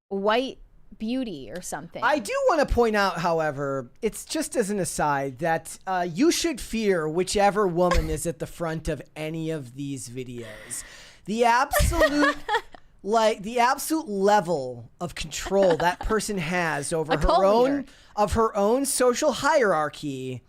white beauty or something. I do want to point out, however, it's just as an aside, that you should fear whichever woman is at the front of any of these videos. The absolute the absolute level of control that person has over her own social hierarchy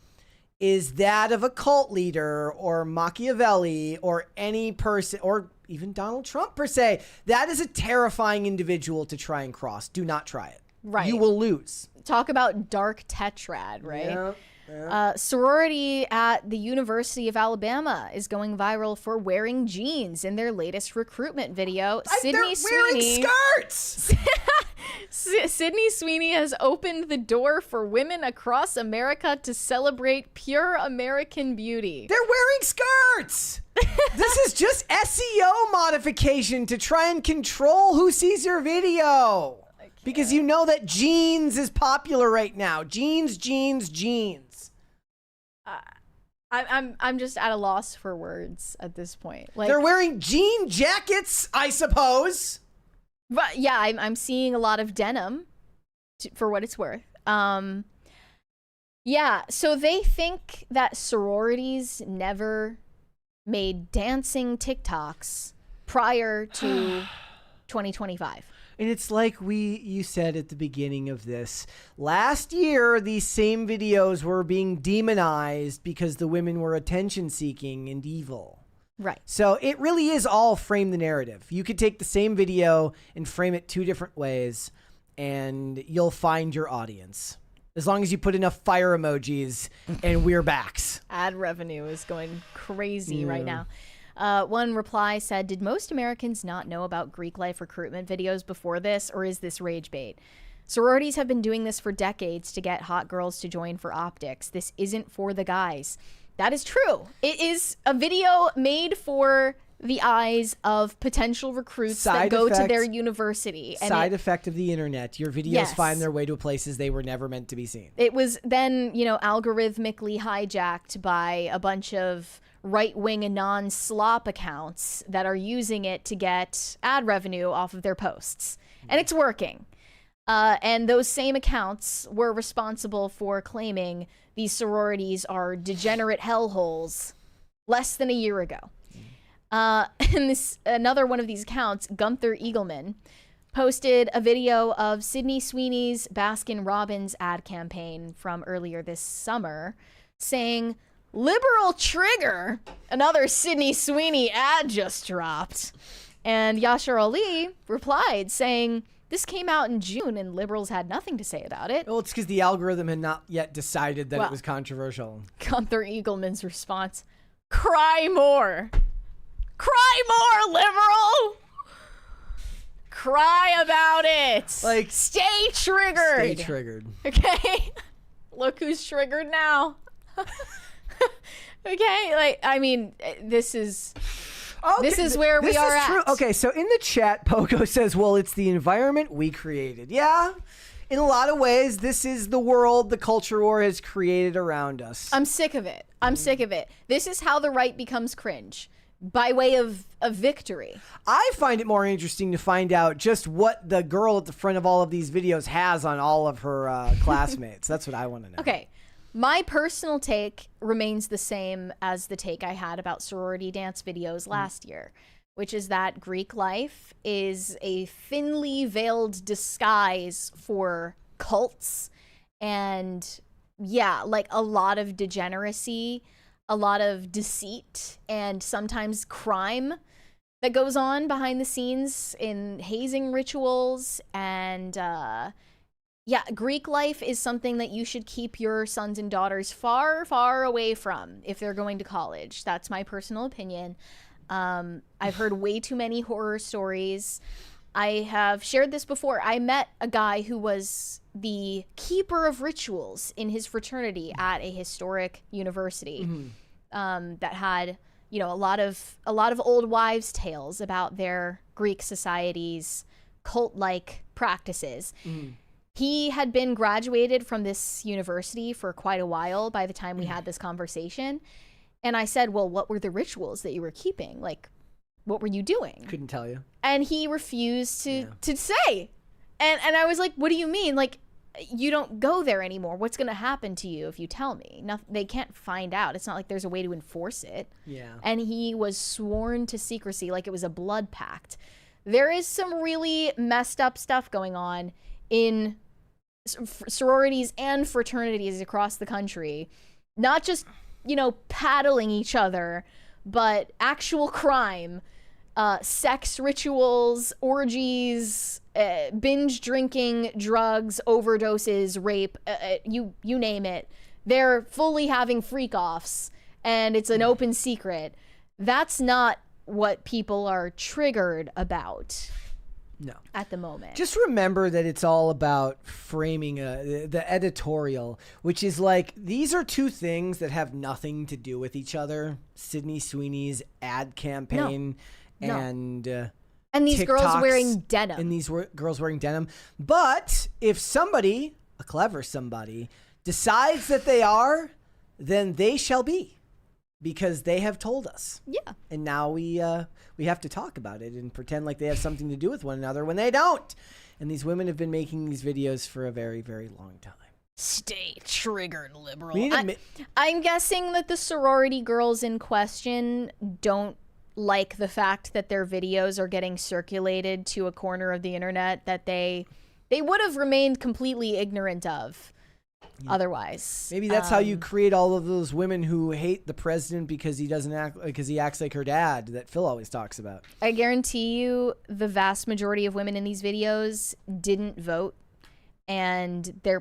is that of a cult leader or Machiavelli or any person, or even Donald Trump per se. That is a terrifying individual to try and cross. Do not try it. Right. You will lose. Talk about dark tetrad, right? Yeah. Sorority at the University of Alabama is going viral for wearing jeans in their latest recruitment video. They're wearing skirts! Sydney Sweeney has opened the door for women across America to celebrate pure American beauty. They're wearing skirts! This is just SEO modification to try and control who sees your video. Because you know that jeans is popular right now. Jeans. I'm just at a loss for words at this point. Like, they're wearing jean jackets, I suppose. But yeah, I'm seeing a lot of denim, for what it's worth. Yeah, so they think that sororities never made dancing TikToks prior to 2025. And it's like you said at the beginning of this. Last year, these same videos were being demonized because the women were attention-seeking and evil. Right. So it really is all frame the narrative. You could take the same video and frame it 2 different ways, and you'll find your audience. As long as you put enough fire emojis and we're backs. Ad revenue is going crazy right now. One reply said, did most Americans not know about Greek life recruitment videos before this, or is this rage bait? Sororities have been doing this for decades to get hot girls to join for optics. This isn't for the guys. That is true. It is a video made for the eyes of potential recruits that go to their university. And side effect of the internet. Your videos Yes. find their way to places they were never meant to be seen. it was then, algorithmically hijacked by a bunch of right-wing anon slop accounts that are using it to get ad revenue off of their posts. And it's working. And those same accounts were responsible for claiming these sororities are degenerate hellholes less than a year ago. And another one of these accounts, Gunther Eagleman, posted a video of Sydney Sweeney's Baskin Robbins ad campaign from earlier this summer saying, "Liberal trigger, another Sydney Sweeney ad just dropped." And Yashar Ali replied saying, "This came out in June and liberals had nothing to say about it." Well, it's because the algorithm had not yet decided that Well, it was controversial. Gunther Eagleman's response, "Cry more. Cry more, liberal. Cry about it. Like, stay triggered. Stay triggered. Okay? Look who's triggered now." Okay? This is... Okay, this is where we this are is true. at. Okay, so in the chat, Pogo says, well, it's the environment we created. Yeah, in a lot of ways, this is the world the culture war has created around us. I'm sick of it. I'm sick of it. This is how the right becomes cringe. By way of victory. I find it more interesting to find out just what the girl at the front of all of these videos has on all of her classmates. That's what I want to know. Okay. My personal take remains the same as the take I had about sorority dance videos last year, which is that Greek life is a thinly veiled disguise for cults and, yeah, like a lot of degeneracy, a lot of deceit, and sometimes crime that goes on behind the scenes in hazing rituals. And yeah, Greek life is something that you should keep your sons and daughters far, far away from if they're going to college. That's my personal opinion. I've heard way too many horror stories. I have shared this before. I met a guy who was the keeper of rituals in his fraternity at a historic university that had, a lot of old wives' tales about their Greek society's cult-like practices. He had been graduated from this university for quite a while by the time we had this conversation. And I said, well, what were the rituals that you were keeping? Like, what were you doing? Couldn't tell you. And he refused to say. And I was like, what do you mean? Like, you don't go there anymore. What's going to happen to you if you tell me? They can't find out. It's not like there's a way to enforce it. Yeah. And he was sworn to secrecy like it was a blood pact. There is some really messed up stuff going on in sororities and fraternities across the country. Not just, paddling each other, but actual crime, sex rituals, orgies, binge drinking, drugs, overdoses, rape, you name it. They're fully having freak-offs, and it's an open secret. That's not what people are triggered about. No. At the moment. Just remember that it's all about framing the editorial, which is like, these are two things that have nothing to do with each other. Sydney Sweeney's ad campaign and these girls TikToks wearing denim. And these girls wearing denim. But if somebody, a clever somebody, decides that they are, then they shall be. Because they have told us. Yeah. And now we have to talk about it and pretend like they have something to do with one another when they don't. And these women have been making these videos for a very, very long time. Stay triggered, liberal. We need to I'm guessing that the sorority girls in question don't like the fact that their videos are getting circulated to a corner of the internet that they would have remained completely ignorant of otherwise. Maybe that's how you create all of those women who hate the president because he acts like her dad that Phil always talks about. I guarantee you the vast majority of women in these videos didn't vote, and their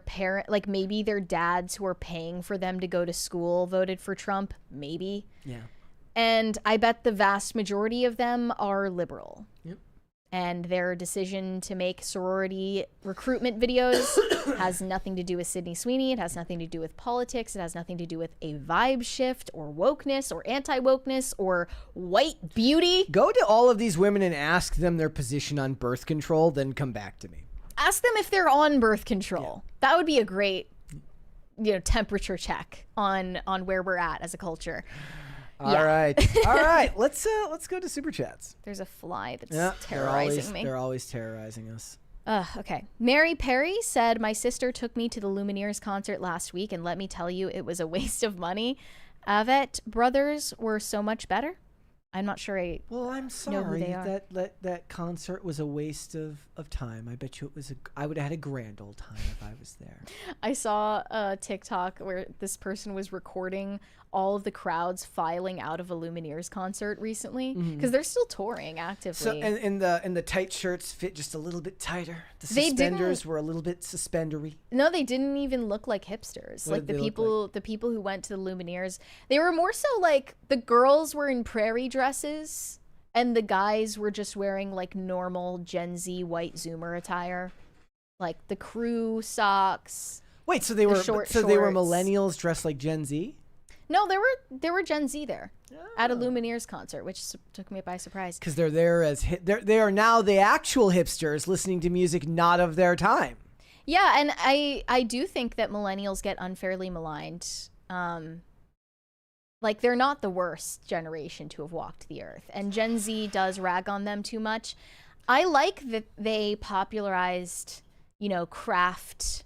maybe their dads who are paying for them to go to school voted for Trump, maybe. Yeah. And I bet the vast majority of them are liberal. Yep. And their decision to make sorority recruitment videos has nothing to do with Sydney Sweeney. It has nothing to do with politics. It has nothing to do with a vibe shift or wokeness or anti-wokeness or white beauty. Go to all of these women and ask them their position on birth control, then come back to me. Ask them if they're on birth control. Yeah. That would be a great, temperature check on where we're at as a culture. All right. Let's go to Super Chats. There's a fly that's terrorizing me. They're always terrorizing us. Okay. Mary Perry said, my sister took me to the Lumineers concert last week, and let me tell you, it was a waste of money. Avett Brothers were so much better. I'm not sure I'm sorry know who they are. that concert was a waste of time. I bet you I would have had a grand old time if I was there. I saw a TikTok where this person was recording all of the crowds filing out of a Lumineers concert recently because they're still touring actively. So and the tight shirts fit just a little bit tighter. The suspenders were a little bit suspendery. No, they didn't even look like hipsters. Like the people who went to the Lumineers, they were more so like the girls were in prairie dresses and the guys were just wearing like normal Gen Z white Zoomer attire, like the crew socks. Wait, so they were millennials dressed like Gen Z? No, there were Gen Z there at a Lumineers concert, which took me by surprise. Because they're there as they are now the actual hipsters listening to music not of their time. Yeah, and I do think that millennials get unfairly maligned. Like they're not the worst generation to have walked the earth, and Gen Z does rag on them too much. I like that they popularized, craft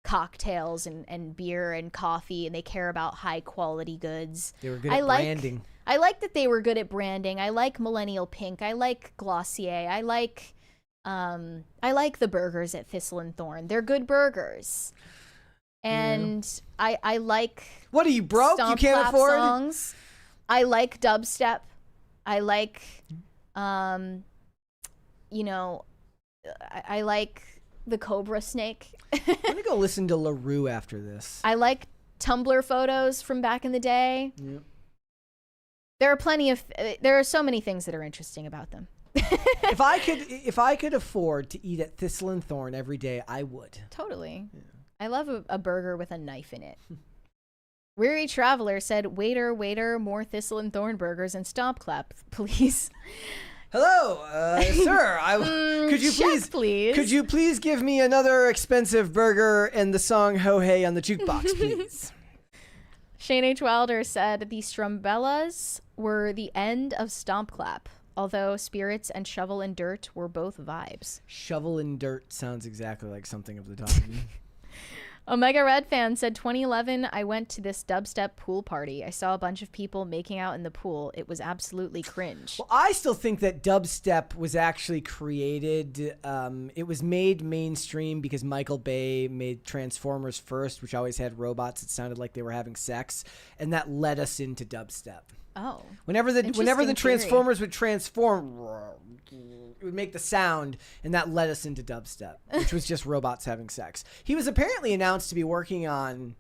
cocktails and beer and coffee, and they care about high quality goods. They were good at branding. I like that they were good at branding. I like Millennial Pink. I like Glossier. I like the burgers at Thistle and Thorn. They're good burgers. And I like What are you broke? You can't afford songs. I like dubstep. I like I like the Cobra Snake. I'm gonna go listen to LaRue after this. I like Tumblr photos from back in the day. Yep. There are so many things that are interesting about them. If I could afford to eat at Thistle and Thorn every day, I would. Totally. Yeah. I love a burger with a knife in it. Weary Traveler said, waiter, more Thistle and Thorn burgers and stomp clap, please. Hello, sir. Could you please give me another expensive burger and the song Ho Hey on the jukebox, please? Shane H. Wilder said the Strumbellas were the end of Stomp Clap, although Spirits and Shovel and Dirt were both vibes. Shovel and Dirt sounds exactly like something of the time. Omega Red Fan said, 2011, I went to this dubstep pool party. I saw a bunch of people making out in the pool. It was absolutely cringe. Well, I still think that dubstep was actually created. It was made mainstream because Michael Bay made Transformers first, which always had robots that sounded like they were having sex, and that led us into dubstep. Oh. Whenever the Transformers would transform, it would make the sound, and that led us into dubstep, which was just robots having sex. He was apparently announced to be working on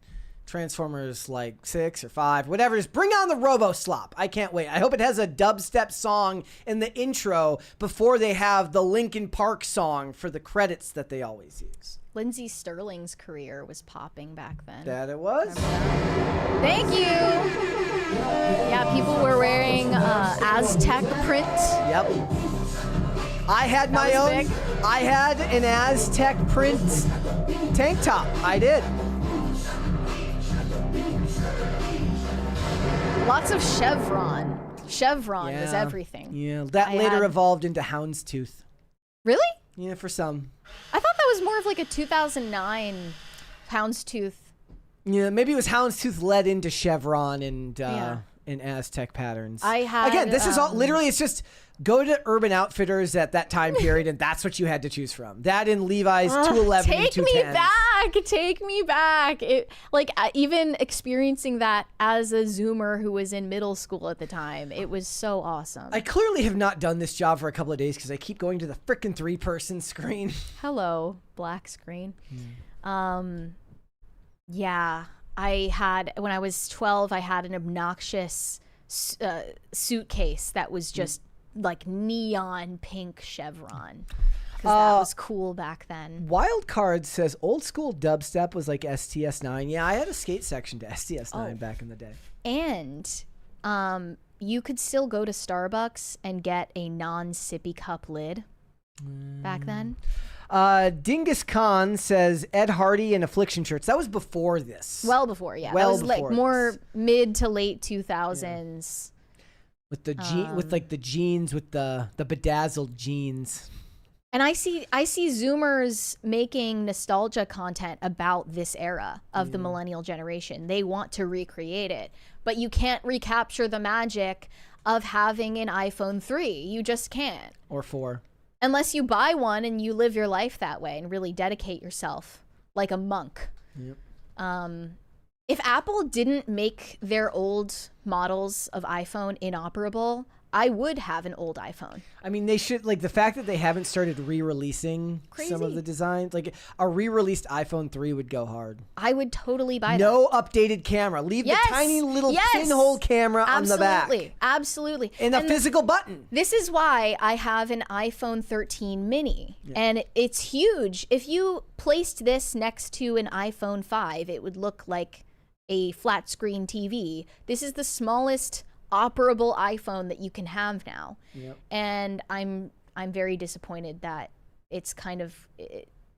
Transformers like 6 or 5, whatever. Just bring on the Robo-Slop. I can't wait. I hope it has a dubstep song in the intro before they have the Linkin Park song for the credits that they always use. Lindsay Sterling's career was popping back then. That it was? Thank you. Yeah, people were wearing Aztec print. Yep. I had my own. Big. I had an Aztec print tank top. I did. Lots of chevron. Chevron was everything. Yeah, that later evolved into houndstooth. Really? Yeah, for some. I thought that was more of like a 2009 houndstooth. Yeah, maybe it was houndstooth led into chevron and in Aztec patterns. I had again. This is all literally. It's just go to Urban Outfitters at that time period, and that's what you had to choose from. That and Levi's 211 and 210s. Take me back. Even experiencing that as a Zoomer who was in middle school at the time, it was so awesome. I clearly have not done this job for a couple of days because I keep going to the frickin' 3-person screen. Hello, black screen. Yeah, I had, when I was 12, I had an obnoxious suitcase that was just like neon pink chevron. Because that was cool back then. Wildcard says old school dubstep was like STS9. Yeah, I had a skate section to STS9 back in the day. And you could still go to Starbucks and get a non-sippy cup lid back then. Dingus Khan says Ed Hardy and Affliction shirts. That was before this. Well before, yeah. Well, that was like more mid to late 2000s. Yeah. With the with like the jeans, with the bedazzled jeans. And I see Zoomers making nostalgia content about this era of the millennial generation. They want to recreate it, but you can't recapture the magic of having an iPhone 3. You just can't. Or 4. Unless you buy one and you live your life that way and really dedicate yourself like a monk. Yep. If Apple didn't make their old models of iPhone inoperable, I would have an old iPhone. I mean, they should, like, the fact that they haven't started re-releasing some of the designs, like a re-released iPhone 3 would go hard. I would totally buy that. No updated camera. Leave the tiny little pinhole camera on the back. Absolutely. And a physical button. This is why I have an iPhone 13 mini. Yeah. And it's huge. If you placed this next to an iPhone 5, it would look like a flat screen TV. This is the smallest operable iPhone that you can have now. Yep. And I'm very disappointed that it's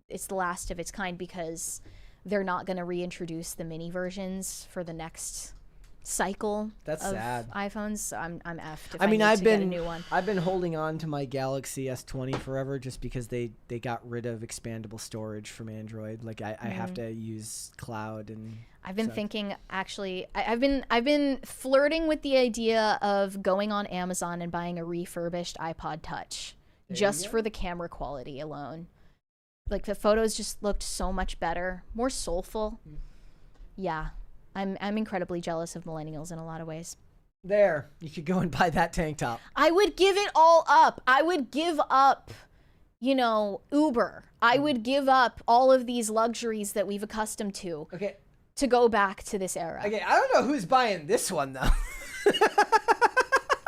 it's the last of its kind, because they're not going to reintroduce the mini versions for the next cycle of sad. iPhones. So I'm effed if I mean, need to get a new one. I've been holding on to my Galaxy S20 forever just because they got rid of expandable storage from Android. Like I have to use cloud, and I've been thinking, actually, I've been flirting with the idea of going on Amazon and buying a refurbished iPod Touch just for the camera quality alone. Like, the photos just looked so much better, more soulful. Yeah, I'm incredibly jealous of millennials in a lot of ways. There, you could go and buy that tank top. I would give it all up. I would give up, Uber. I would give up all of these luxuries that we've accustomed to. Okay. To go back to this era. Okay, I don't know who's buying this one, though.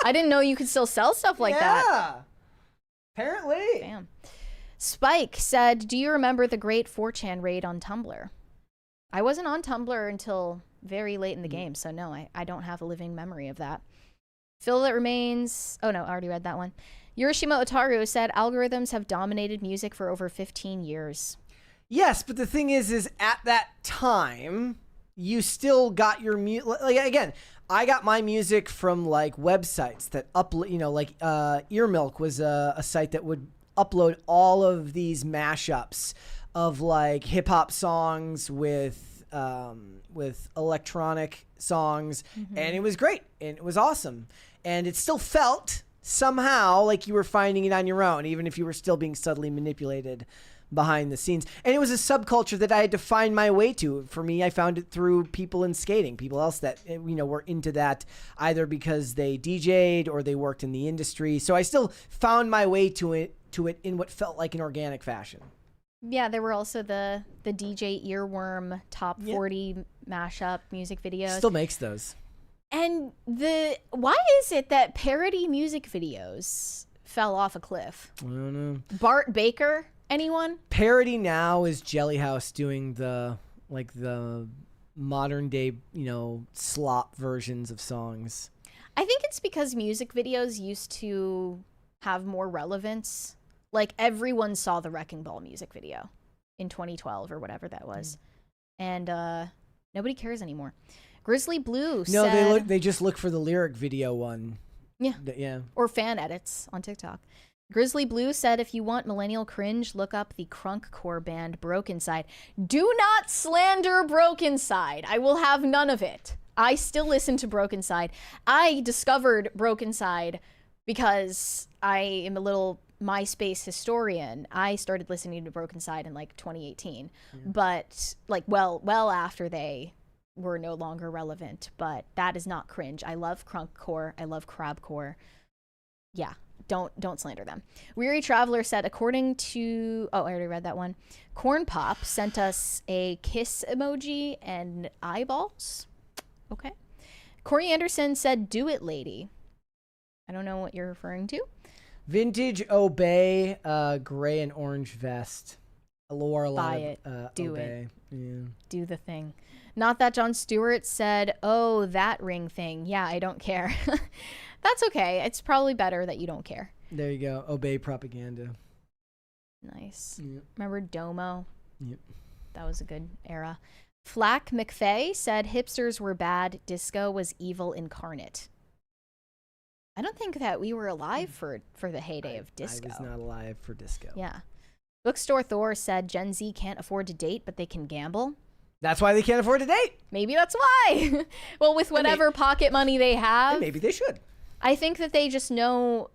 I didn't know you could still sell stuff like that. Yeah. Apparently. Damn. Spike said, do you remember the great 4chan raid on Tumblr? I wasn't on Tumblr until very late in the game, so no, I don't have a living memory of that. Phil that remains... Oh, no, I already read that one. Yurishima Otaru said, algorithms have dominated music for over 15 years. Yes, but the thing is at that time, you still got your music. Like, again, I got my music from like websites that upload. Like Earmilk was a site that would upload all of these mashups of like hip hop songs with electronic songs, and it was great and it was awesome, and it still felt somehow like you were finding it on your own, even if you were still being subtly manipulated behind the scenes. And it was a subculture that I had to find my way to. For me, I found it through people in skating, people else that were into that either because they DJ'd or they worked in the industry. So I still found my way to it in what felt like an organic fashion. Yeah, there were also the DJ Earworm top 40 mashup music videos. Still makes those. And why is it that parody music videos fell off a cliff? I don't know. Bart Baker? Anyone? Parody now is Jelly House doing the modern day, slop versions of songs. I think it's because music videos used to have more relevance. Like, everyone saw the Wrecking Ball music video in 2012 or whatever that was. And nobody cares anymore. Grizzly Blue said... No, they just look for the lyric video one. Yeah. Yeah. Or fan edits on TikTok. Grizzly Blue said, if you want millennial cringe, look up the crunkcore band Broken Side. Do not slander Broken Side. I will have none of it. I still listen to Broken Side. I discovered Broken Side because I am a little MySpace historian. I started listening to Broken Side in like 2018, but like well after they were no longer relevant. But that is not cringe. I love crunkcore. I love crabcore. Yeah, don't slander them. Weary Traveler said, according to I already read that one. Corn Pop sent us a kiss emoji and eyeballs. Okay. Corey Anderson said, "Do it, lady." I don't know what you're referring to. Vintage Obey, gray and orange vest. Wore a lot Buy of it. Do Obey. it. Yeah. Do the thing. Not that John Stewart said, "Oh, that ring thing." Yeah, I don't care. That's okay. It's probably better that you don't care. There you go. Obey propaganda. Nice. Yep. Remember Domo? Yep. That was a good era. Flack McFay said, hipsters were bad. Disco was evil incarnate. I don't think that we were alive for the heyday of disco. I was not alive for disco. Yeah. Bookstore Thor said, Gen Z can't afford to date, but they can gamble. That's why they can't afford to date. Maybe that's why. Well, with whatever pocket money they have. Maybe they should. I think that they just know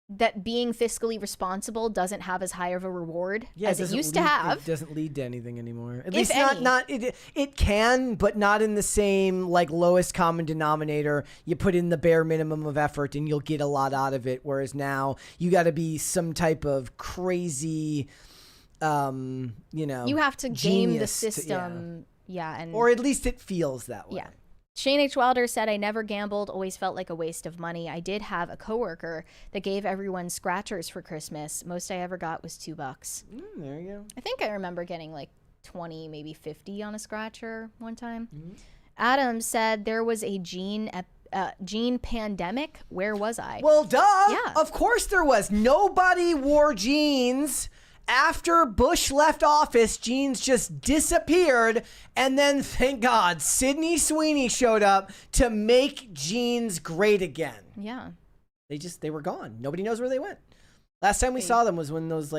that being fiscally responsible doesn't have as high of a reward as it used to have. It doesn't lead to anything anymore. At If least any. it can, but not in the same like lowest common denominator. You put in the bare minimum of effort and you'll get a lot out of it. Whereas now you got to be some type of crazy, you have to game the genius system. And or at least it feels that way. Yeah. Shane H. Wilder said, I never gambled, always felt like a waste of money. I did have a coworker that gave everyone scratchers for Christmas. Most I ever got was $2. There you go. I think I remember getting like 20, maybe 50 on a scratcher one time. Adam said there was a gene pandemic. Where was I? Well, duh. Yeah. Of course there was. Nobody wore jeans. After Bush left office, jeans just disappeared. And then, thank God, Sydney Sweeney showed up to make jeans great again. Yeah. They were gone. Nobody knows where they went. Last time we saw them was when those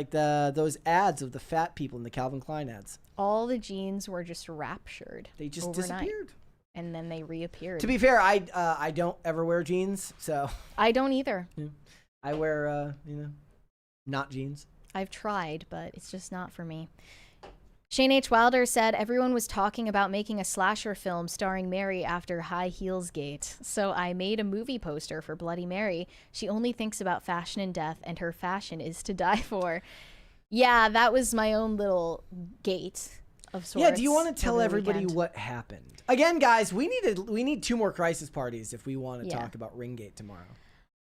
ads of the fat people in the Calvin Klein ads. All the jeans were just raptured. They just overnight. disappeared. And then they reappeared. To be fair, I don't ever wear jeans, so I don't either. Yeah. I wear not jeans. I've tried, but it's just not for me. Shane H. Wilder said everyone was talking about making a slasher film starring Mary after High Heels Gate. So I made a movie poster for Bloody Mary. She only thinks about fashion and death, and her fashion is to die for. Yeah, that was my own little gate of sorts. Yeah, do you want to tell everybody what happened? Again, guys, we need 2 more crisis parties if we want to talk about Ringgate tomorrow.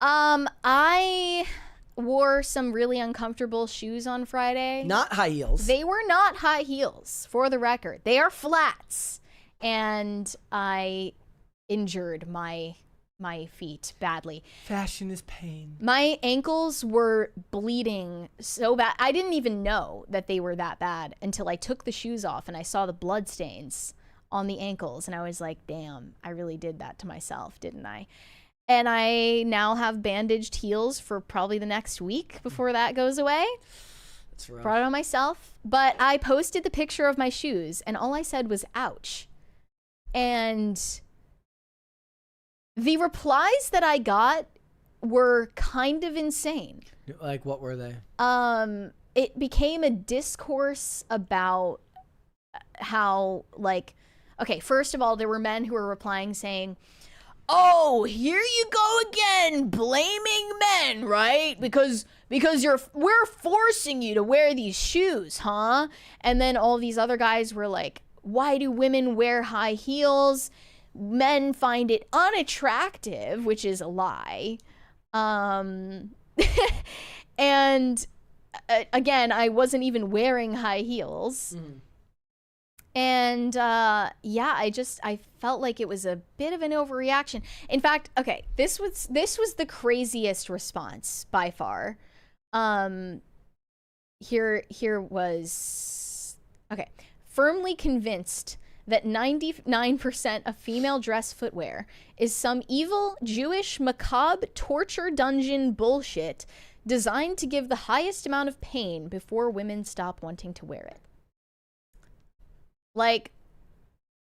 I wore some really uncomfortable shoes on Friday. Not high heels. They were not high heels, for the record. They are flats. And I injured my feet badly. Fashion is pain. My ankles were bleeding so bad. I didn't even know that they were that bad until I took the shoes off and I saw the blood stains on the ankles. And I was like, damn, I really did that to myself, didn't I? And I now have bandaged heels for probably the next week before that goes away. That's rough. Brought it on myself. But I posted the picture of my shoes, and all I said was, ouch. And the replies that I got were kind of insane. Like, what were they? It became a discourse about how, like, okay, first of all, there were men who were replying saying, oh, here you go again, blaming men, right? Because we're forcing you to wear these shoes, huh? And then all these other guys were like, why do women wear high heels? Men find it unattractive, which is a lie. And again, I wasn't even wearing high heels. Mm-hmm. And I felt like it was a bit of an overreaction. In fact, okay, this was the craziest response by far. Here was, okay, firmly convinced that 99% of female dress footwear is some evil Jewish macabre torture dungeon bullshit designed to give the highest amount of pain before women stop wanting to wear it. Like,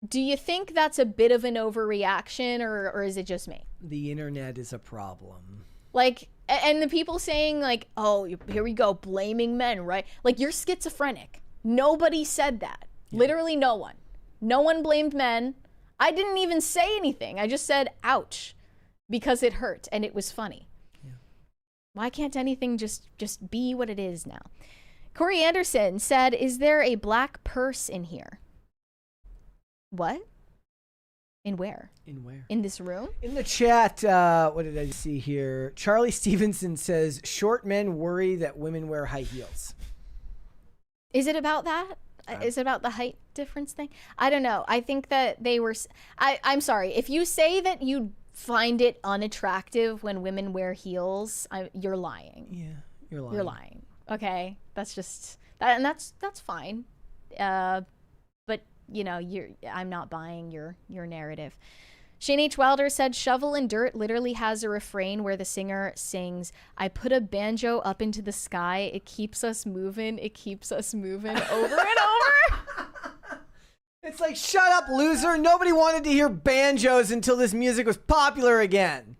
Do you think that's a bit of an overreaction, or is it just me? The internet is a problem. Like, and the people saying like, oh, here we go, blaming men, right? Like, you're schizophrenic. Nobody said that. Yeah. Literally no one. No one blamed men. I didn't even say anything. I just said, ouch, because it hurt and it was funny. Yeah. Why can't anything just be what it is now? Corey Anderson said, is there a black purse in here? What? In where? In where? In this room? In the chat, what did I see here? Charlie Stevenson says, short men worry that women wear high heels. Is it about that? Is it about the height difference thing? I don't know. I think that they were... I'm sorry. If you say that you find it unattractive when women wear heels, you're lying. Yeah, you're lying. You're lying. Okay? That's just... and that's fine. But, you know, I'm not buying your narrative. Shane H. Wilder said, Shovel and Dirt literally has a refrain where the singer sings, I put a banjo up into the sky, it keeps us moving, over and over. It's like, shut up, loser. Nobody wanted to hear banjos until this music was popular again.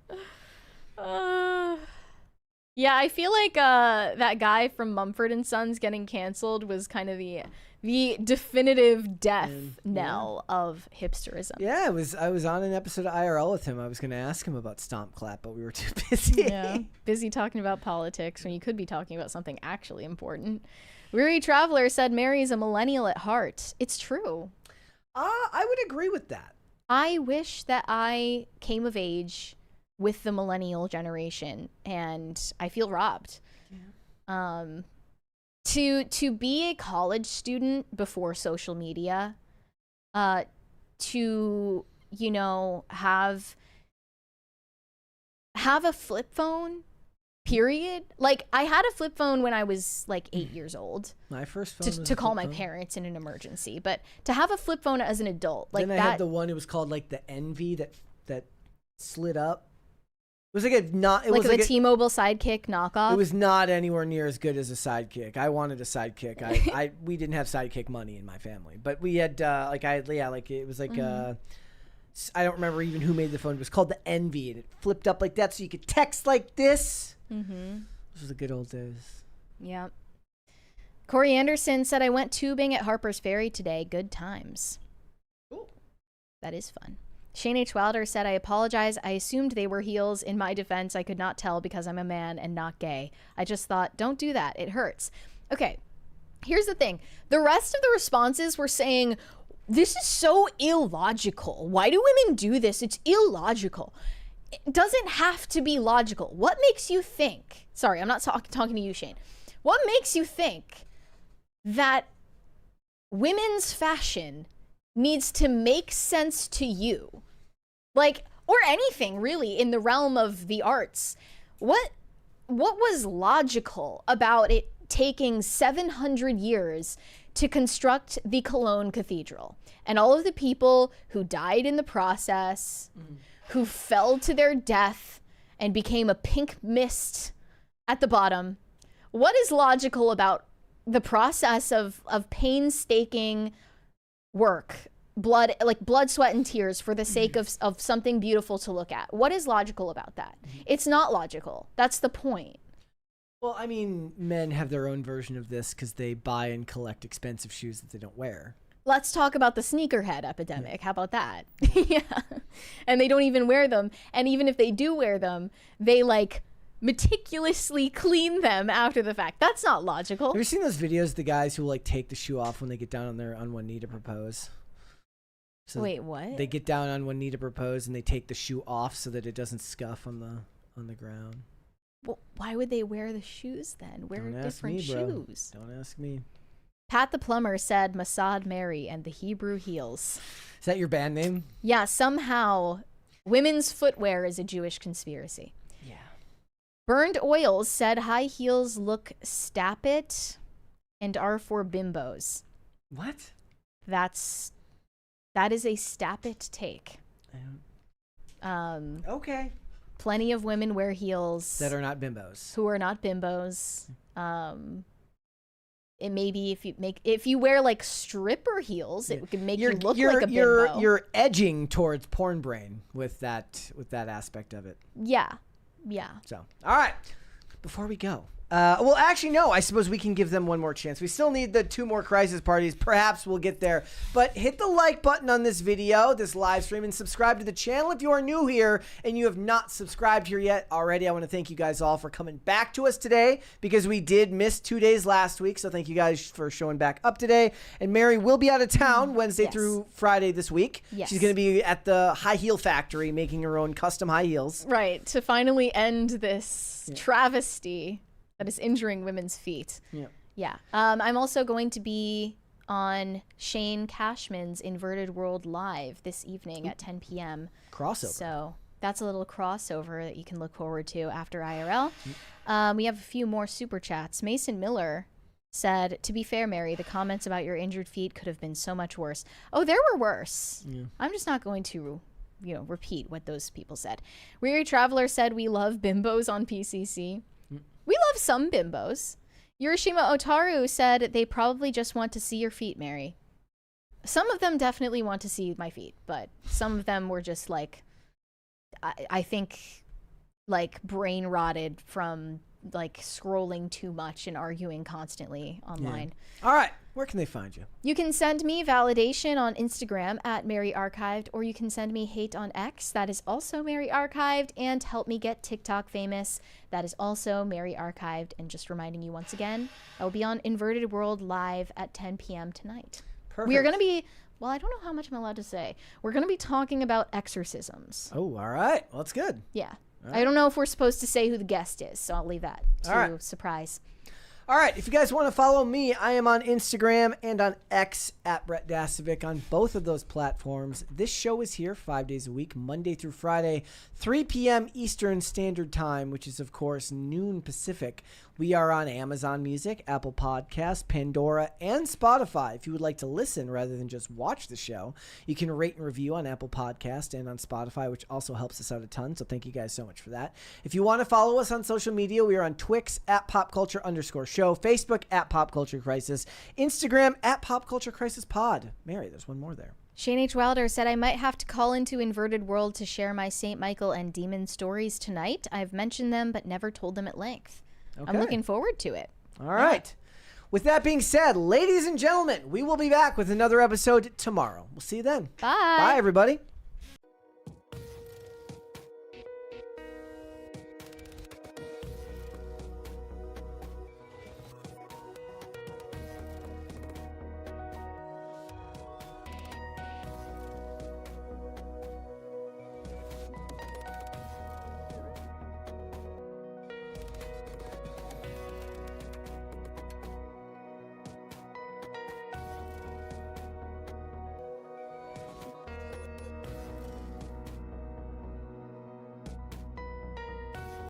Yeah, I feel like that guy from Mumford & Sons getting canceled was kind of the definitive death knell of hipsterism. Yeah, I was on an episode of IRL with him. I was going to ask him about Stomp Clap, but we were too busy. Yeah, busy talking about politics when you could be talking about something actually important. Weary Traveler said Mary's a millennial at heart. It's true. I would agree with that. I wish that I came of age with the millennial generation, and I feel robbed. Yeah. To be a college student before social media, to, you know, have a flip phone, period. Like, I had a flip phone when I was like 8 years old. My first phone to call my parents in an emergency, but to have a flip phone as an adult, like then I had the one. It was called like the Envy that slid up. It was like a T-Mobile Sidekick knockoff. It was not anywhere near as good as a Sidekick. I wanted a Sidekick. We didn't have Sidekick money in my family, but we had it was like I don't remember even who made the phone. It was called the Envy, and it flipped up like that, so you could text like this. Mm-hmm. This was the good old days. Yeah. Corey Anderson said, I went tubing at Harper's Ferry today. Good times. Cool. That is fun. Shane H. Wilder said, I apologize. I assumed they were heels. In my defense, I could not tell because I'm a man and not gay. I just thought, don't do that. It hurts. Okay, here's the thing. The rest of the responses were saying, this is so illogical. Why do women do this? It's illogical. It doesn't have to be logical. What makes you think? Sorry, I'm not talking to you, Shane. What makes you think that women's fashion needs to make sense to you? Like, or anything really in the realm of the arts. What was logical about it taking 700 years to construct the Cologne Cathedral and all of the people who died in the process, who fell to their death and became a pink mist at the bottom? What is logical about the process of painstaking work, blood, sweat, and tears for the sake of something beautiful to look at? What is logical about that? It's not logical. That's the point. Well, I mean, men have their own version of this because they buy and collect expensive shoes that they don't wear. Let's talk about the sneakerhead epidemic. How about that? Yeah. And they don't even wear them. And even if they do wear them, they meticulously clean them after the fact. That's not logical. Have you seen those videos, the guys who take the shoe off when they get down on one knee to propose? So wait, what? They get down on one knee to propose and they take the shoe off so that it doesn't scuff on the ground. Well, why would they wear the shoes then? Wear different shoes. Don't ask me. Pat the Plumber said Masad Mary and the Hebrew Heels. Is that your band name? Yeah, somehow women's footwear is a Jewish conspiracy. Yeah. Burned Oils said high heels look stappit and are for bimbos. What? That is a stappit take. Okay. Plenty of women wear heels that are not bimbos. Who are not bimbos. maybe if you wear like stripper heels, it could make you look like a bimbo. You're edging towards porn brain with that aspect of it. Yeah. So, all right. Before we go, well, actually, no. I suppose we can give them one more chance. We still need the 2 more crisis parties. Perhaps we'll get there. But hit the like button on this video, this live stream, and subscribe to the channel if you are new here and you have not subscribed here yet already. I want to thank you guys all for coming back to us today because we did miss 2 days last week. So thank you guys for showing back up today. And Mary will be out of town Wednesday through Friday this week. Yes. She's going to be at the high heel factory making her own custom high heels. Right. To finally end this travesty that is injuring women's feet. Yeah. I'm also going to be on Shane Cashman's Inverted World Live this evening at 10 p.m. Crossover. So that's a little crossover that you can look forward to after IRL. We have a few more super chats. Mason Miller said, to be fair, Mary, the comments about your injured feet could have been so much worse. Oh, there were worse. I'm just not going to repeat what those people said. Weary Traveler said, we love bimbos on PCC. We love some bimbos. Yurishima Otaru said they probably just want to see your feet, Mary. Some of them definitely want to see my feet, but some of them were just like, I think, like brain rotted from like scrolling too much and arguing constantly online. All right. Where can they find you? You can send me validation on Instagram at Mary Archived, or you can send me hate on X. That is also Mary Archived. And help me get TikTok famous. That is also Mary Archived. And just reminding you once again, I will be on Inverted World Live at 10 p.m. tonight. Perfect. We are going to be, well, I don't know how much I'm allowed to say. We're going to be talking about exorcisms. Oh, all right. Well, that's good. Yeah. Right. I don't know if we're supposed to say who the guest is, so I'll leave that to surprise. All right, if you guys want to follow me, I am on Instagram and on X at Brett Dasovic on both of those platforms. This show is here 5 days a week, Monday through Friday, 3 p.m. Eastern Standard Time, which is, of course, noon Pacific. We are on Amazon Music, Apple Podcasts, Pandora, and Spotify. If you would like to listen rather than just watch the show, you can rate and review on Apple Podcasts and on Spotify, which also helps us out a ton. So thank you guys so much for that. If you want to follow us on social media, we are on Twix at popculture_show, Facebook at Pop Culture Crisis, Instagram at Pop Culture Crisis Pod. Mary, there's one more there. Shane H. Wilder said, I might have to call into Inverted World to share my St. Michael and demon stories tonight. I've mentioned them, but never told them at length. Okay. I'm looking forward to it. All right. With that being said, ladies and gentlemen, we will be back with another episode tomorrow. We'll see you then. Bye. Bye, everybody.